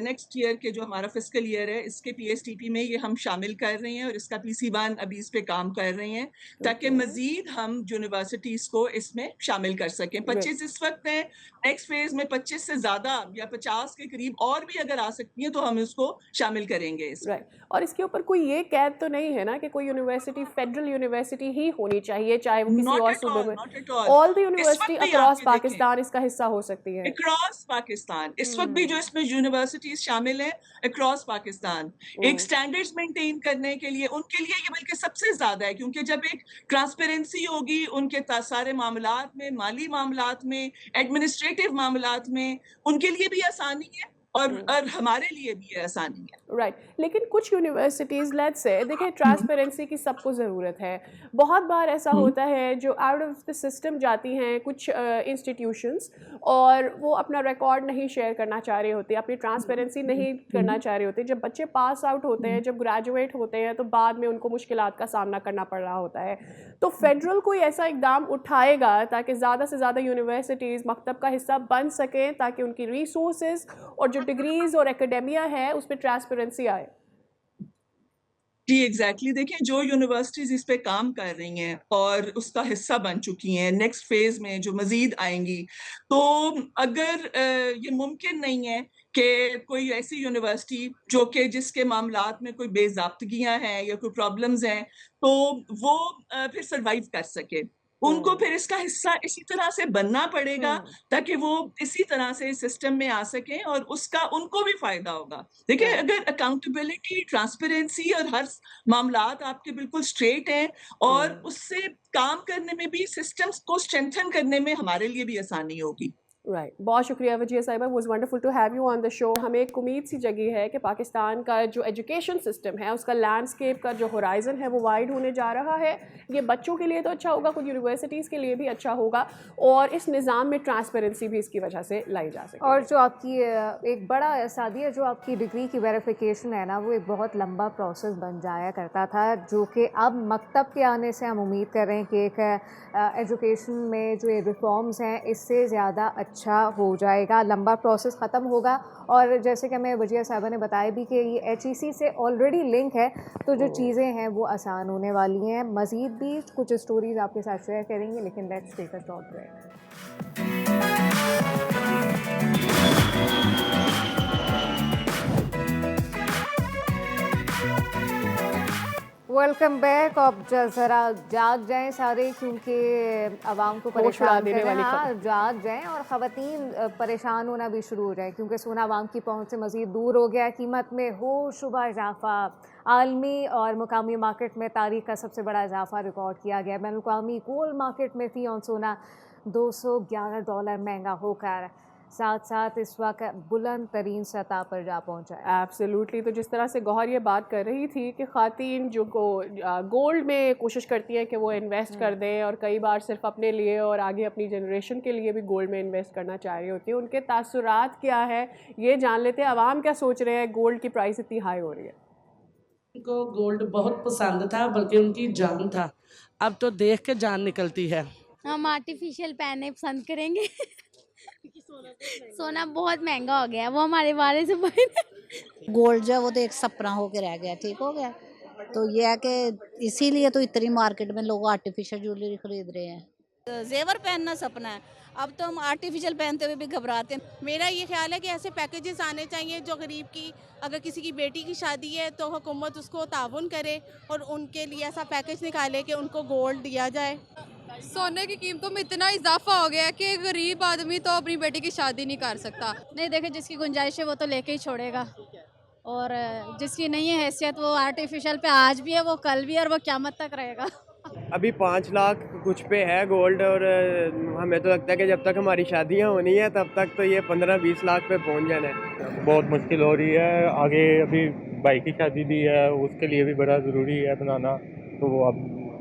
नेक्स्ट ईयर के जो हमारा फिस्कल ईयर है, इसके PSTP में ये हम शामिल कर रहे हैं और इसका PC1 अभी इस पे काम कर रहे हैं, ताकि मजीद हम यूनिवर्सिटीज को इसमें शामिल कर सकें। 25 इस वक्त हैं, नेक्स्ट फेज में 25 से ज्यादा या 50 के करीब और भी अगर आ सकती हैं तो हम इसको शामिल करेंगे इसमें। और इसके ऊपर कोई ये कैद तो नहीं है ना कि कोई यूनिवर्सिटी फेडरल यूनिवर्सिटी ही होनी चाहिए, चाहे वो किसी और सूबे में? All the university across Pakistan इसका हिस्सा हो सकती है। अक्रॉस पाकिस्तान इस वक्त भी जो इसमें यूनिवर्सिटीज शामिल हैं अक्रॉस पाकिस्तान, एक स्टैंडर्ड्स मेंटेन करने के लिए उनके लिए ये बल्कि सबसे ज्यादा है, क्योंकि जब एक ट्रांसपेरेंसी होगी उनके सारे मामलात में, माली मामलात में, एडमिनिस्ट्रेटिव मामलात में, उनके लिए भी आसानी है और हमारे लिए भी ये आसानी है। राइट। लेकिन कुछ यूनिवर्सिटीज़ लेट्स से देखिए, ट्रांसपेरेंसी की सबको ज़रूरत है। बहुत बार ऐसा होता है जो आउट ऑफ द सिस्टम जाती हैं कुछ इंस्टीट्यूशंस और वो अपना रिकॉर्ड नहीं शेयर करना चाह रहे होते, अपनी ट्रांसपेरेंसी नहीं करना चाह रहे होते। जब बच्चे पास आउट होते हैं, जब ग्रेजुएट होते हैं, तो बाद में उनको मुश्किलात का सामना करना पड़ रहा होता है। तो फेडरल कोई ऐसा इकदाम उठाएगा ताकि ज़्यादा से ज़्यादा यूनिवर्सिटीज़ मकतब का हिस्सा बन सकें, ताकि उनकी रिसोर्सेज और जो डिग्रीज और एकेडेमिया है उस पर ट्रांसपेरेंसी आए? जी एग्जैक्टली, देखिए जो यूनिवर्सिटीज इस पे काम कर रही हैं और उसका हिस्सा बन चुकी हैं, नेक्स्ट फेज में जो मजीद आएंगी, तो अगर ये मुमकिन नहीं है कि कोई ऐसी यूनिवर्सिटी जो कि जिसके मामलात में कोई बेज़ाब्तगियां हैं या कोई प्रॉब्लम्स हैं, तो वो फिर सरवाइव कर सके, उनको फिर इसका हिस्सा इसी तरह से बनना पड़ेगा ताकि वो इसी तरह से सिस्टम में आ सकें और उसका उनको भी फायदा होगा। देखिए, अगर अकाउंटेबिलिटी, ट्रांसपेरेंसी और हर मामलात आपके बिल्कुल स्ट्रेट हैं और उससे काम करने में भी, सिस्टम्स को स्ट्रेंथन करने में हमारे लिए भी आसानी होगी। राइट। बहुत शुक्रिया वजिया साहिबा, was wonderful to have you on the show. हमें एक उम्मीद सी जगी है कि पाकिस्तान का जो एजुकेशन सिस्टम है, उसका लैंडस्केप का जो होराइजन है वो वाइड होने जा रहा है। ये बच्चों के लिए तो अच्छा होगा, कुछ यूनिवर्सिटीज़ के लिए भी अच्छा होगा और इस निज़ाम में ट्रांसपेरेंसी भी इसकी वजह से लाई जा सके। और जो आपकी एक बड़ा सादिया, जो आपकी डिग्री की वेरिफिकेशन है ना, वो एक बहुत लंबा प्रोसेस बन जाया करता था, जो कि अब मकतब के आने से हम उम्मीद कर रहे हैं कि एक एजुकेशन में जो ये रिफॉर्म्स हैं इससे ज़्यादा अच्छा हो जाएगा, लंबा प्रोसेस ख़त्म होगा। और जैसे कि हमें वजिया साहिबा ने बताया भी कि ये HEC से ऑलरेडी लिंक है, तो जो चीज़ें हैं वो आसान होने वाली हैं। मज़ीद भी कुछ स्टोरीज़ आपके साथ शेयर करेंगे, लेकिन let's take a short break. Welcome back. अब ज़रा जाग जाएं सारे, क्योंकि आवाम को होश उड़ा परेशान देने कर रहे वाली हैं। हाँ, खबर। जाग जाएं और ख़वातीन परेशान होना भी शुरू हो जाए, क्योंकि सोना आवाम की पहुंच से मज़ीद दूर हो गया है। कीमत में होशरुबा इजाफा, आलमी और मुकामी मार्केट में तारीख का सबसे बड़ा इजाफा रिकॉर्ड किया गया। बैनुल-अक़वामी गोल्ड मार्केट में फ़ी औंस सोना $211 महंगा होकर साथ साथ इस वक्त बुलंद तरीन सतह पर जा पहुंचा है। एब्सोल्युटली। तो जिस तरह से गौहर ये बात कर रही थी कि ख़ातीन जो गोल्ड में कोशिश करती हैं कि वो इन्वेस्ट कर दें, और कई बार सिर्फ अपने लिए और आगे अपनी जनरेशन के लिए भी गोल्ड में इन्वेस्ट करना चाह रही होती हैं, उनके तासुरात क्या है ये जान लेते हैं। आवाम क्या सोच रहे हैं, गोल्ड की प्राइस इतनी हाई हो रही है। उनको गोल्ड बहुत पसंद था, बल्कि उनकी जान था। अब तो देख के जान निकलती है। हम आर्टिफिशियल पहनने पसंद करेंगे। सोना बहुत महंगा हो गया है, वो हमारे बारे से गोल्ड जो है वो तो एक सपना होके रह गया, ठीक हो गया। तो ये है कि इसीलिए तो इतनी मार्केट में लोग आर्टिफिशियल ज्वेलरी खरीद रहे हैं। जेवर पहनना सपना है, अब तो हम आर्टिफिशियल पहनते हुए भी घबराते हैं। मेरा ये ख्याल है कि ऐसे पैकेजेस आने चाहिए जो गरीब की, अगर किसी की बेटी की शादी है तो हुकूमत उसको ताउन करे और उनके लिए ऐसा पैकेज निकाले कि उनको गोल्ड दिया जाए। सोने की कीमतों में इतना इजाफा हो गया है कि गरीब आदमी तो अपनी बेटी की शादी नहीं कर सकता। नहीं, देखे जिसकी गुंजाइश है वो तो लेके ही छोड़ेगा, और जिसकी नहीं है हैसियत वो आर्टिफिशियल पे आज भी है, वो कल भी है, और वो क़यामत तक रहेगा। अभी 5 लाख कुछ पे है गोल्ड, और हमें तो लगता है कि जब तक हमारी शादियां होनी है तब तक तो ये 15-20 लाख पे पहुंच जाना है। बहुत मुश्किल हो रही है आगे। अभी भाई की शादी भी है, उसके लिए भी बड़ा ज़रूरी है बनाना, तो वो अब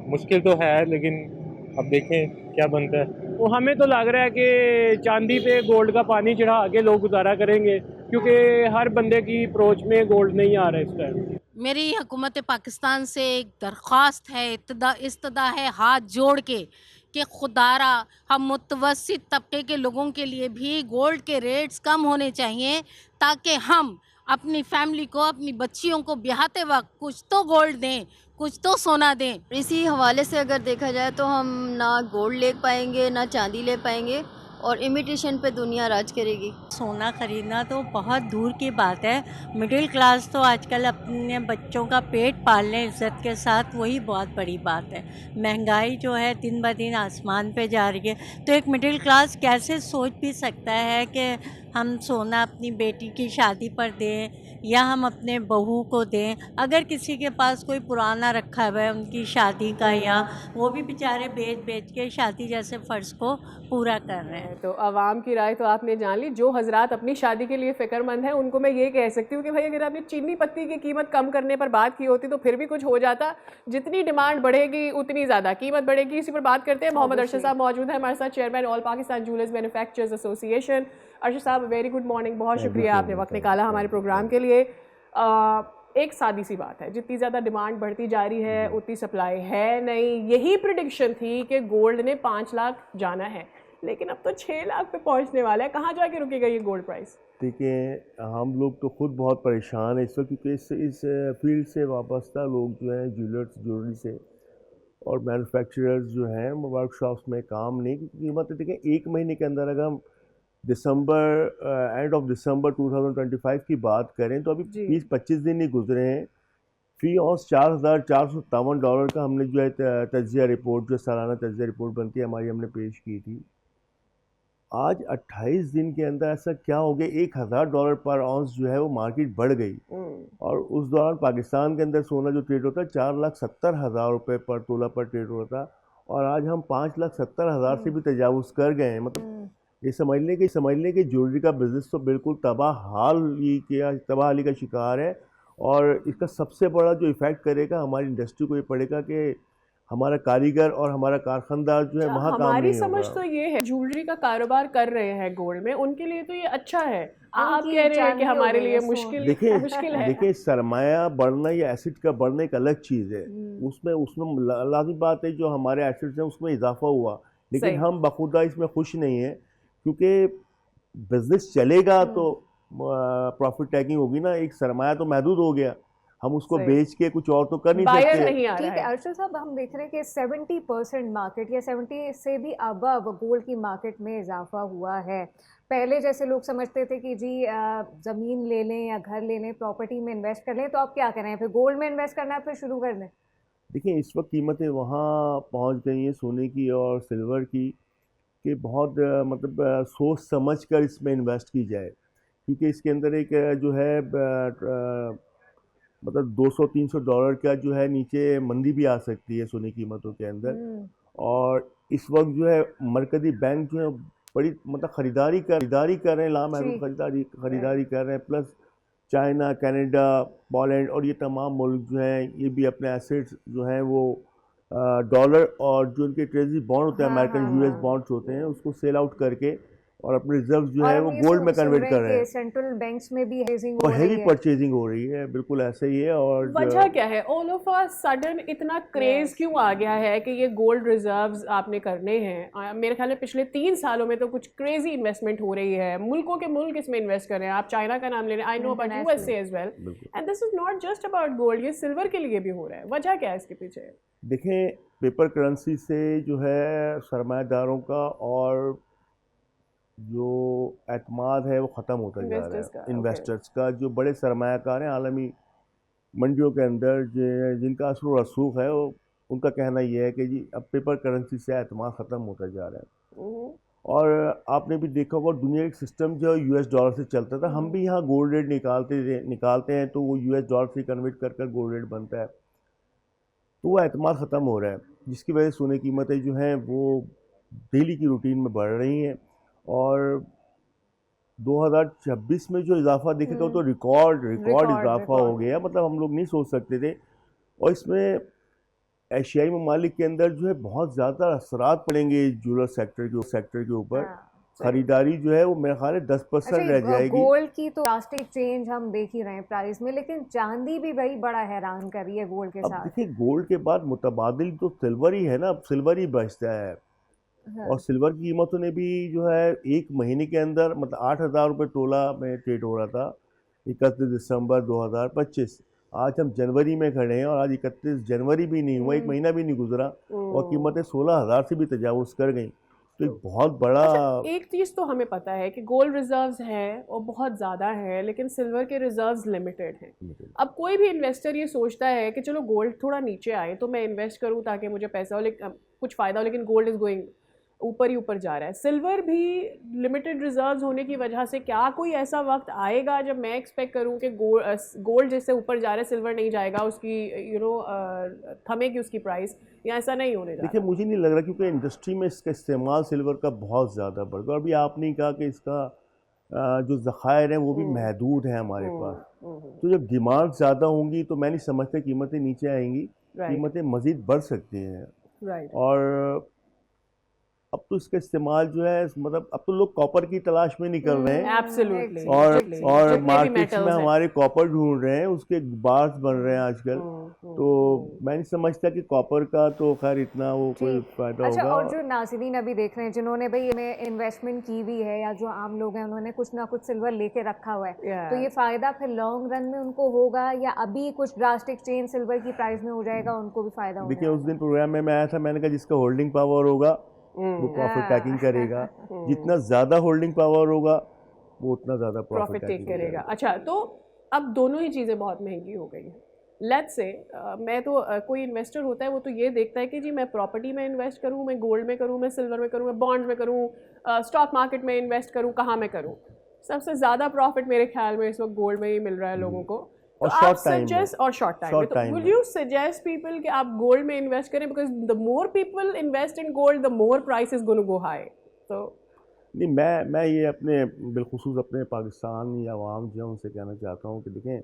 मुश्किल तो है, लेकिन अब देखें क्या बनता है। वो हमें तो लग रहा है कि चांदी पे गोल्ड का पानी चढ़ा के लोग गुजारा करेंगे, क्योंकि हर बंदे की अप्रोच में गोल्ड नहीं आ रहा है इस टाइम। मेरी हुकूमत पाकिस्तान से एक दरख्वास्त है, इस्तदा है हाथ जोड़ के कि खुदारा हम मुतवस्सित तबके के लोगों के लिए भी गोल्ड के रेट्स कम होने चाहिए, ताकि हम अपनी फैमिली को, अपनी बच्चियों को ब्याहते वक्त कुछ तो गोल्ड दें, कुछ तो सोना दें। इसी हवाले से अगर देखा जाए तो हम ना गोल्ड ले पाएंगे ना चांदी ले पाएंगे, और इमिटेशन पे दुनिया राज करेगी। सोना खरीदना तो बहुत दूर की बात है। मिडिल क्लास तो आजकल अपने बच्चों का पेट पाल लें इज्जत के साथ, वही बहुत बड़ी बात है। महंगाई जो है दिन ब दिन आसमान पे जा रही है, तो एक मिडिल क्लास कैसे सोच भी सकता है कि हम सोना अपनी बेटी की शादी पर दें या हम अपने बहू को दें। अगर किसी के पास कोई पुराना रखा हुआ है उनकी शादी का, या वो भी बेचारे बेच के शादी जैसे फ़र्ज़ को पूरा कर रहे हैं। तो आवाम की राय तो आपने जान ली। जो हजरात अपनी शादी के लिए फ़िक्रमंद हैं उनको मैं ये कह सकती हूँ कि भाई अगर आपने चीनी पत्ती की कीमत कम करने पर बात की होती तो फिर भी कुछ हो जाता। जितनी डिमांड बढ़ेगी उतनी ज़्यादा कीमत बढ़ेगी। इसी पर बात करते हैं। मोहम्मद अरशद साहब मौजूद है हमारे साथ, chairman all Pakistan jewellers manufacturers association. Arshad साहब वेरी गुड मॉर्निंग, बहुत शुक्रिया आपने वक्त निकाला हमारे प्रोग्राम के लिए। एक सादी सी बात है, जितनी ज़्यादा डिमांड बढ़ती जा रही है उतनी सप्लाई है नहीं। यही प्रेडिक्शन थी कि गोल्ड ने 5 लाख जाना है, लेकिन अब तो 6 लाख पे पहुंचने वाला है। कहाँ जाके रुकेगा ये गोल्ड प्राइस? देखिए, हम लोग तो खुद बहुत परेशान हैं इस वक्त, क्योंकि इस फील्ड से वाबस्ता लोग जो हैं ज्वेलरी से और मैन्युफैक्चरर्स जो हैं वर्कशॉप्स में काम नहीं, क्योंकि कीमत देखिए 1 महीने के अंदर अगर हम एंड ऑफ दिसंबर 2025 की बात करें तो अभी 20-25 दिन ही गुजरे हैं। फी औंस $4,457 का हमने जो है तज्जिया रिपोर्ट, जो सालाना तज्जिया रिपोर्ट बनती है हमारी, हमने पेश की थी। आज 28 दिन के अंदर ऐसा क्या हो गया, $1,000 पर औंस जो है वो मार्केट बढ़ गई। और उस दौरान पाकिस्तान के अंदर सोना जो ट्रेड होता है 4,70,000 रुपये पर तोला पर ट्रेड होता, और आज हम 5,70,000 से भी तजावुज़ कर गए हैं। मतलब ये समझ लें कि ज्वेलरी का बिज़नेस तो बिल्कुल तबाहाली का शिकार है, और इसका सबसे बड़ा जो इफ़ेक्ट करेगा हमारी इंडस्ट्री को ये पड़ेगा कि हमारा कारीगर और हमारा कारखानदार जो है वहाँ काम नहीं होगा। हमारी समझ तो ये है, ज्वेलरी का कारोबार कर रहे हैं गोल्ड में, उनके लिए तो ये अच्छा है। आप कह रहे हैं कि हमारे लिए मुश्किल है। देखिए, सरमाया बढ़ना या एसिड का बढ़ना एक अलग चीज़ है। उसमें लाज़मी बात है जो हमारे एसिड्स हैं उसमें इजाफा हुआ, लेकिन हम बखुदा इसमें खुश नहीं हैं, क्योंकि बिजनेस चलेगा तो प्रॉफिट टैकिंग होगी ना। एक सरमाया तो महदूद हो गया, हम उसको बेच के कुछ और तो कर नहीं सकते। ठीक है अर्शद साहब, हम देख रहे हैं कि 70% मार्केट या 70 से भी अबव गोल्ड की मार्केट में इजाफा हुआ है। पहले जैसे लोग समझते थे कि जी ज़मीन ले लें या घर ले लें, प्रॉपर्टी में इन्वेस्ट कर लें, तो आप क्या करें, फिर गोल्ड में इन्वेस्ट करना है फिर शुरू कर दें? देखिए इस वक्त कीमतें वहाँ पहुँच गई हैं सोने की और सिल्वर की कि बहुत मतलब सोच समझ कर इसमें इन्वेस्ट की जाए, क्योंकि इसके अंदर एक जो है मतलब $200-300 का जो है नीचे मंदी भी आ सकती है सोने की कीमतों के अंदर। और इस वक्त जो है मरकज़ी बैंक जो है बड़ी मतलब खरीदारी कर रहे हैं, लामहदूद खरीदारी कर रहे हैं। प्लस चाइना, कनाडा, पोलैंड और ये तमाम मुल्क जो हैं ये भी अपने एसेट्स जो हैं वो डॉलर और जो उनके ट्रेजरी बॉन्ड होते हैं, अमेरिकन यूएस बॉन्ड्स होते हैं, उसको सेल आउट करके और अपने रिजर्व जो है वो गोल्ड में कन्वर्ट कर रहे हैं। सेंट्रल बैंक्स में भी हेजिंग और हो हेवी रही है। परचेजिंग हो रही है, बिल्कुल ऐसे ही है। और वजह क्या है? ऑल ऑफ अ सडन इतना क्रेज क्यों आ गया है कि ये गोल्ड रिजर्व्स आपने करने हैं? मेरे ख्याल में पिछले 3 सालों में तो कुछ क्रेजी इन्वेस्टमेंट हो रही है, मुल्कों के मुल्क इसमें इन्वेस्ट कर रहे हैं। आप चाइना का नाम ले रहे हैं, I know about USA as well, and this is not just about gold, ये सिल्वर के लिए भी हो रहा है। वजह क्या है इसके पीछे? देखें, पेपर करेंसी से जो है सरमायादारों का और जो एतमाद है वो ख़त्म होता जा रहा है। इन्वेस्टर्स का जो बड़े सरमायाकार हैं आलमी मंडियों के अंदर जिनका असर व रसूख है, वो उनका कहना ये है कि जी अब पेपर करेंसी से एतमाद ख़त्म होता जा रहा है। और आपने भी देखा होगा दुनिया का सिस्टम जो यूएस डॉलर से चलता था, हम भी यहाँ गोल्ड रेट निकालते हैं तो वो यूएस डॉलर से कन्वर्ट कर गोल्ड रेट बनता है, तो वो एतमाद ख़त्म हो रहा है, जिसकी वजह से सोने की कीमतें जो हैं वो डेली की रूटीन में बढ़ रही हैं। और 2026 में जो इजाफा दिखेगा वो तो रिकॉर्ड इजाफा हो गया, मतलब हम लोग नहीं सोच सकते थे। और इसमें एशियाई ममालिक के अंदर जो है बहुत ज़्यादा असरात पड़ेंगे ज्वेलर सेक्टर के ऊपर। खरीदारी जो है वो मेरे ख्याल है 10% रह जाएगी। गोल्ड की तो ड्रास्टिक चेंज हम देख ही रहे हैं प्राइस में, लेकिन चांदी भी भाई बड़ा हैरान कर रही है गोल्ड के अब साथ। देखिए गोल्ड के बाद मुतबादिल तो सिल्वर ही है ना, अब सिल्वर ही बचता है। और सिल्वर की कीमतों ने भी जो है एक महीने के अंदर मतलब 8,000 रुपये तोला में ट्रेड हो रहा था 31 दिसंबर 2025। आज हम जनवरी में खड़े हैं और आज 31 जनवरी भी नहीं हुआ, एक महीना भी नहीं गुजरा और कीमतें 16,000 से भी तजावुज़ कर गई। तो एक बहुत बड़ा एक चीज़ तो हमें पता है कि गोल्ड रिजर्व्स हैं और बहुत ज़्यादा है, लेकिन सिल्वर के रिजर्व्स लिमिटेड हैं। अब कोई भी इन्वेस्टर ये सोचता है कि चलो गोल्ड थोड़ा नीचे आए तो मैं इन्वेस्ट करूं ताकि मुझे पैसा हो, लेकिन कुछ फ़ायदा हो, लेकिन गोल्ड इज़ गोइंग ऊपर ही ऊपर जा रहा है। सिल्वर भी लिमिटेड रिजर्व्स होने की वजह से क्या कोई ऐसा वक्त आएगा जब मैं एक्सपेक्ट करूं कि गोल्ड जैसे ऊपर जा रहा है सिल्वर नहीं जाएगा, उसकी थमेगी उसकी प्राइस, या ऐसा नहीं होने जा रहा? देखिए मुझे नहीं लग रहा, क्योंकि इंडस्ट्री में इसका इस्तेमाल सिल्वर का बहुत ज़्यादा बढ़ गया। अभी आपने कहा कि इसका जो ज़खायर हैं वो भी महदूद है हमारे पास, तो जब डिमांड ज़्यादा होंगी तो मैं नहीं समझता कीमतें नीचे आएंगी, कीमतें मज़ीद बढ़ सकती हैं। और अब तो इसका इस्तेमाल जो है मतलब अब तो लोग कॉपर की तलाश में निकल रहे हैं। Absolutely. और मार्केट्स में हमारे कॉपर ढूंढ रहे हैं, उसके बार्स बन रहे हैं आजकल। तो मैं नहीं समझता कि कॉपर का तो खैर इतना वो कोई फायदा अच्छा, होगा। और जो नाज़रीन अभी देख रहे हैं जिन्होंने भाई में इन्वेस्टमेंट की हुई है या जो आम लोग हैं उन्होंने कुछ ना कुछ सिल्वर लेके रखा हुआ है, तो ये फ़ायदा फिर लॉन्ग रन में उनको होगा या अभी कुछ ड्रास्टिक चेंज सिल्वर की प्राइस में हो जाएगा उनको भी फ़ायदा होगा? देखिए उस दिन प्रोग्राम में मैं आया था, मैंने कहा जिसका होल्डिंग पावर होगा वो प्रॉफिट टैकिंग करेगा, जितना ज़्यादा होल्डिंग पावर होगा वो उतना ज़्यादा प्रॉफिट टेक करेगा। अच्छा, तो अब दोनों ही चीज़ें बहुत महंगी हो गई हैं। लेट्स से मैं तो कोई इन्वेस्टर होता है वो तो ये देखता है कि जी मैं प्रॉपर्टी में इन्वेस्ट करूँ, मैं गोल्ड में करूँ, मैं सिल्वर में करूँ, मैं बॉन्ड में करूँ, स्टॉक मार्केट में इन्वेस्ट करूँ, कहाँ में करूँ? सबसे ज़्यादा प्रॉफिट मेरे ख्याल में इस वक्त गोल्ड में ही मिल रहा है लोगों को। और शॉर्ट टाइम में तो विल यू सजेस्ट पीपल कि आप गोल्ड में इन्वेस्ट करें, because the more people invest in gold the more price is gonna go high? तो नहीं, मैं ये अपने बिलखुसूस अपने पाकिस्तान या आवाम जो है उनसे कहना चाहता हूँ कि देखें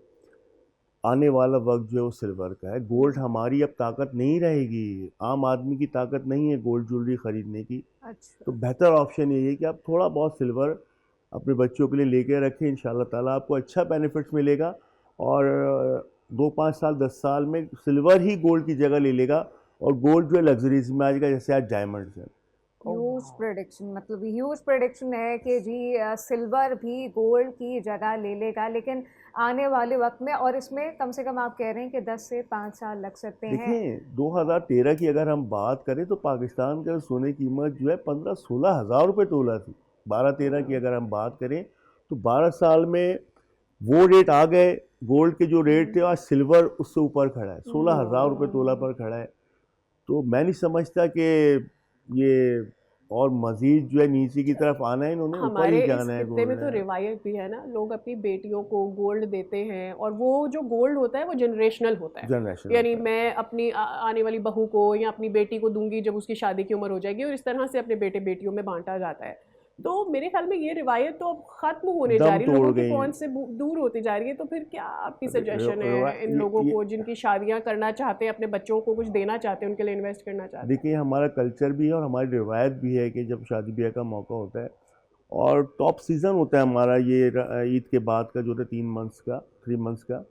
आने वाला वक्त जो है वो सिल्वर का है। गोल्ड हमारी अब ताकत नहीं रहेगी, आम आदमी की ताकत नहीं है गोल्ड ज्वेलरी ख़रीदने की। अच्छा। तो बेहतर ऑप्शन यही है कि आप थोड़ा बहुत सिल्वर अपने बच्चों के लिए लेके रखें, इंशाल्लाह ताला आपको अच्छा बेनिफिट्स मिलेगा। और 2-5 साल 10 साल में सिल्वर ही गोल्ड की जगह ले लेगा और गोल्ड जो है लग्जरीज में आ जाएगा, जैसे आज डायमंड्स हैं। ह्यूज प्रेडिक्शन, मतलब ह्यूज प्रेडिक्शन है कि जी सिल्वर भी गोल्ड की जगह ले लेगा, लेकिन आने वाले वक्त में, और इसमें कम से कम आप कह रहे हैं कि 10 से 5 साल लग सकते हैं। देखिए 2013 की अगर हम बात करें तो पाकिस्तान का सोने की कीमत जो है 15-16 हज़ार रुपये तोला थी। 12-13 की अगर हम बात करें तो 12 साल में वो रेट आ गए, गोल्ड के जो रेट थे आज सिल्वर उससे ऊपर खड़ा है, 16,000 रुपये तोला पर खड़ा है। तो मैं नहीं समझता कि ये और मजीद जो है नीचे की तरफ आना है, इन्होंने ऊपर हमारे ही इस जाना है। खित्ते में तो रिवायत भी है ना, लोग अपनी बेटियों को गोल्ड देते हैं और वो जो गोल्ड होता है वो जनरेशनल होता है, जनरेशन यानी मैं अपनी आने वाली बहू को या अपनी बेटी को दूंगी जब उसकी शादी की उम्र हो जाएगी, और इस तरह से अपने बेटे बेटियों में बांटा जाता है। तो मेरे ख्याल में ये रिवायत तो अब खत्म होने जा रही है, लोगों की पहुंच से दूर होती जा रही है। तो फिर क्या आपकी सजेशन है इन लोगों को जिनकी शादियां करना चाहते हैं, अपने बच्चों को कुछ देना चाहते हैं, उनके लिए इन्वेस्ट करना चाहते हैं? देखिए, हमारा कल्चर भी है और हमारी रिवायत भी है कि जब शादी ब्याह का मौका होता है और टॉप सीज़न होता है हमारा ये ईद के बाद का जो होता है 3 मंथ्स का,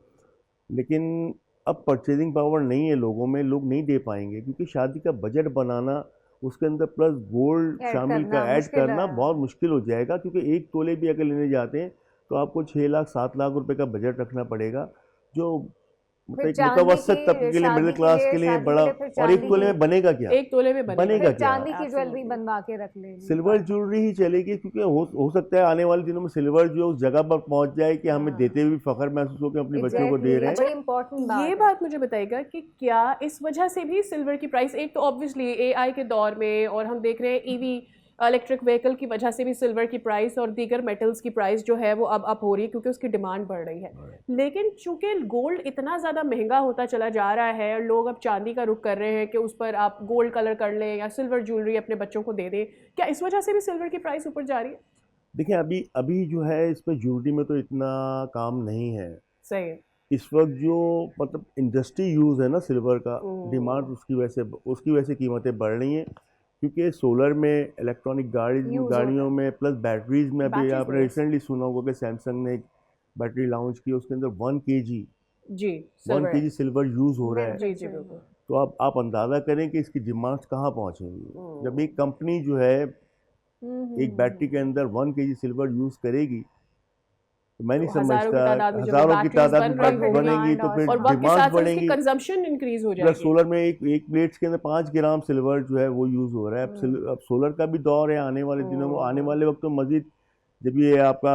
लेकिन अब परचेजिंग पावर नहीं है लोगों में, लोग नहीं दे पाएंगे क्योंकि शादी का बजट बनाना, उसके अंदर प्लस गोल्ड शामिल का ऐड करना बहुत मुश्किल हो जाएगा, क्योंकि 1 तोले भी अगर लेने जाते हैं तो आपको 6 लाख 7 लाख रुपए का बजट रखना पड़ेगा, जो मुतवसत तबके के लिए, मिडिल क्लास के लिए बड़ा। और 1 तोले में बनेगा क्या? 1 तोले में बनेगा क्या? चांदी की ज्वेलरी बनवा के रख लेंगे, सिल्वर ज्वेलरी ही चलेगी, क्योंकि हो सकता है आने वाले दिनों में सिल्वर जो उस जगह पर पहुंच जाए कि हमें देते हुए भी फख्र महसूस हो कि अपने बच्चों को दे रहे हैं। ये बात मुझे बताइएगा कि क्या इस वजह से भी सिल्वर की प्राइस, एक तो ऑब्वियसली AI के दौर में और हम देख रहे हैं EV इलेक्ट्रिक व्हीकल की वजह से भी सिल्वर की प्राइस और दीगर मेटल्स की प्राइस जो है वो अब अप हो रही है क्योंकि उसकी डिमांड बढ़ रही है। लेकिन चूंकि गोल्ड इतना ज़्यादा महंगा होता चला जा रहा है और लोग अब चांदी का रुख कर रहे हैं कि उस पर आप गोल्ड कलर कर लें या सिल्वर ज्वेलरी अपने बच्चों को दे दें, क्या इस वजह से भी सिल्वर की प्राइस ऊपर जा रही है? देखिए, अभी जो है इस पर ज्वेलरी में तो इतना काम नहीं है। सही है। इस वक्त जो मतलब इंडस्ट्री यूज़ है ना सिल्वर का, डिमांड उसकी वजह से कीमतें बढ़ रही हैं, क्योंकि सोलर में, इलेक्ट्रॉनिक गाड़ियों में, प्लस बैटरीज में, अभी आपने रिसेंटली सुना होगा कि सैमसंग ने एक बैटरी लॉन्च की, उसके अंदर 1 kg सिल्वर यूज़ हो रहा है। तो अब आप अंदाज़ा करें कि इसकी डिमांड कहाँ पहुँचेंगी। जब एक कंपनी जो है एक बैटरी के अंदर 1 kg सिल्वर यूज़ करेगी, तो मैं नहीं समझता हज़ारों की तादाद बनेगी तो फिर डिमांड बढ़ेगी, कंजम्पशन इंक्रीज हो जाएगी। सोलर में एक प्लेट्स के अंदर 5 ग्राम सिल्वर जो है वो यूज़ हो रहा है। अब सोलर का भी दौर है आने वाले दिनों में, आने वाले वक्त तो मजीद जब ये आपका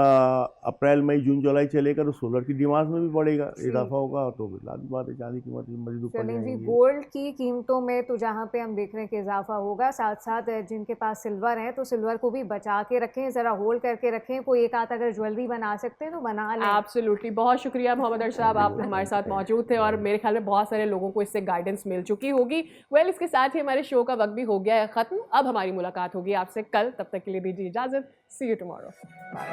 अप्रैल मई जून जुलाई चलेगा तो सोलर की डिमांड में भी बढ़ेगा, इजाफा होगा, तो लाज़मी बात है चांदी की कीमत मजीद ऊपर जाएगी। गोल्ड की कीमतों में तो जहाँ पे हम देख रहे हैं कि इजाफा होगा, साथ साथ जिनके पास सिल्वर है तो सिल्वर को भी बचा के रखें, ज़रा होल्ड करके रखें, कोई एक आध अगर ज्वेलरी बना सकते हैं तो बना लें। एब्सोल्युटली, बहुत शुक्रिया मोहम्मद अर्श साहब, आप हमारे साथ मौजूद थे और मेरे ख्याल में बहुत सारे लोगों को इससे गाइडेंस मिल चुकी होगी। इसके साथ ही हमारे शो का वक्त भी हो गया है ख़त्म। अब हमारी मुलाकात होगी आपसे कल, तब तक के लिए दीजिए इजाज़त। सी यू टुमारो। बाय।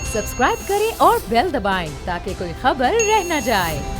सब्सक्राइब करें और बेल दबाएं ताकि कोई खबर रह न जाए।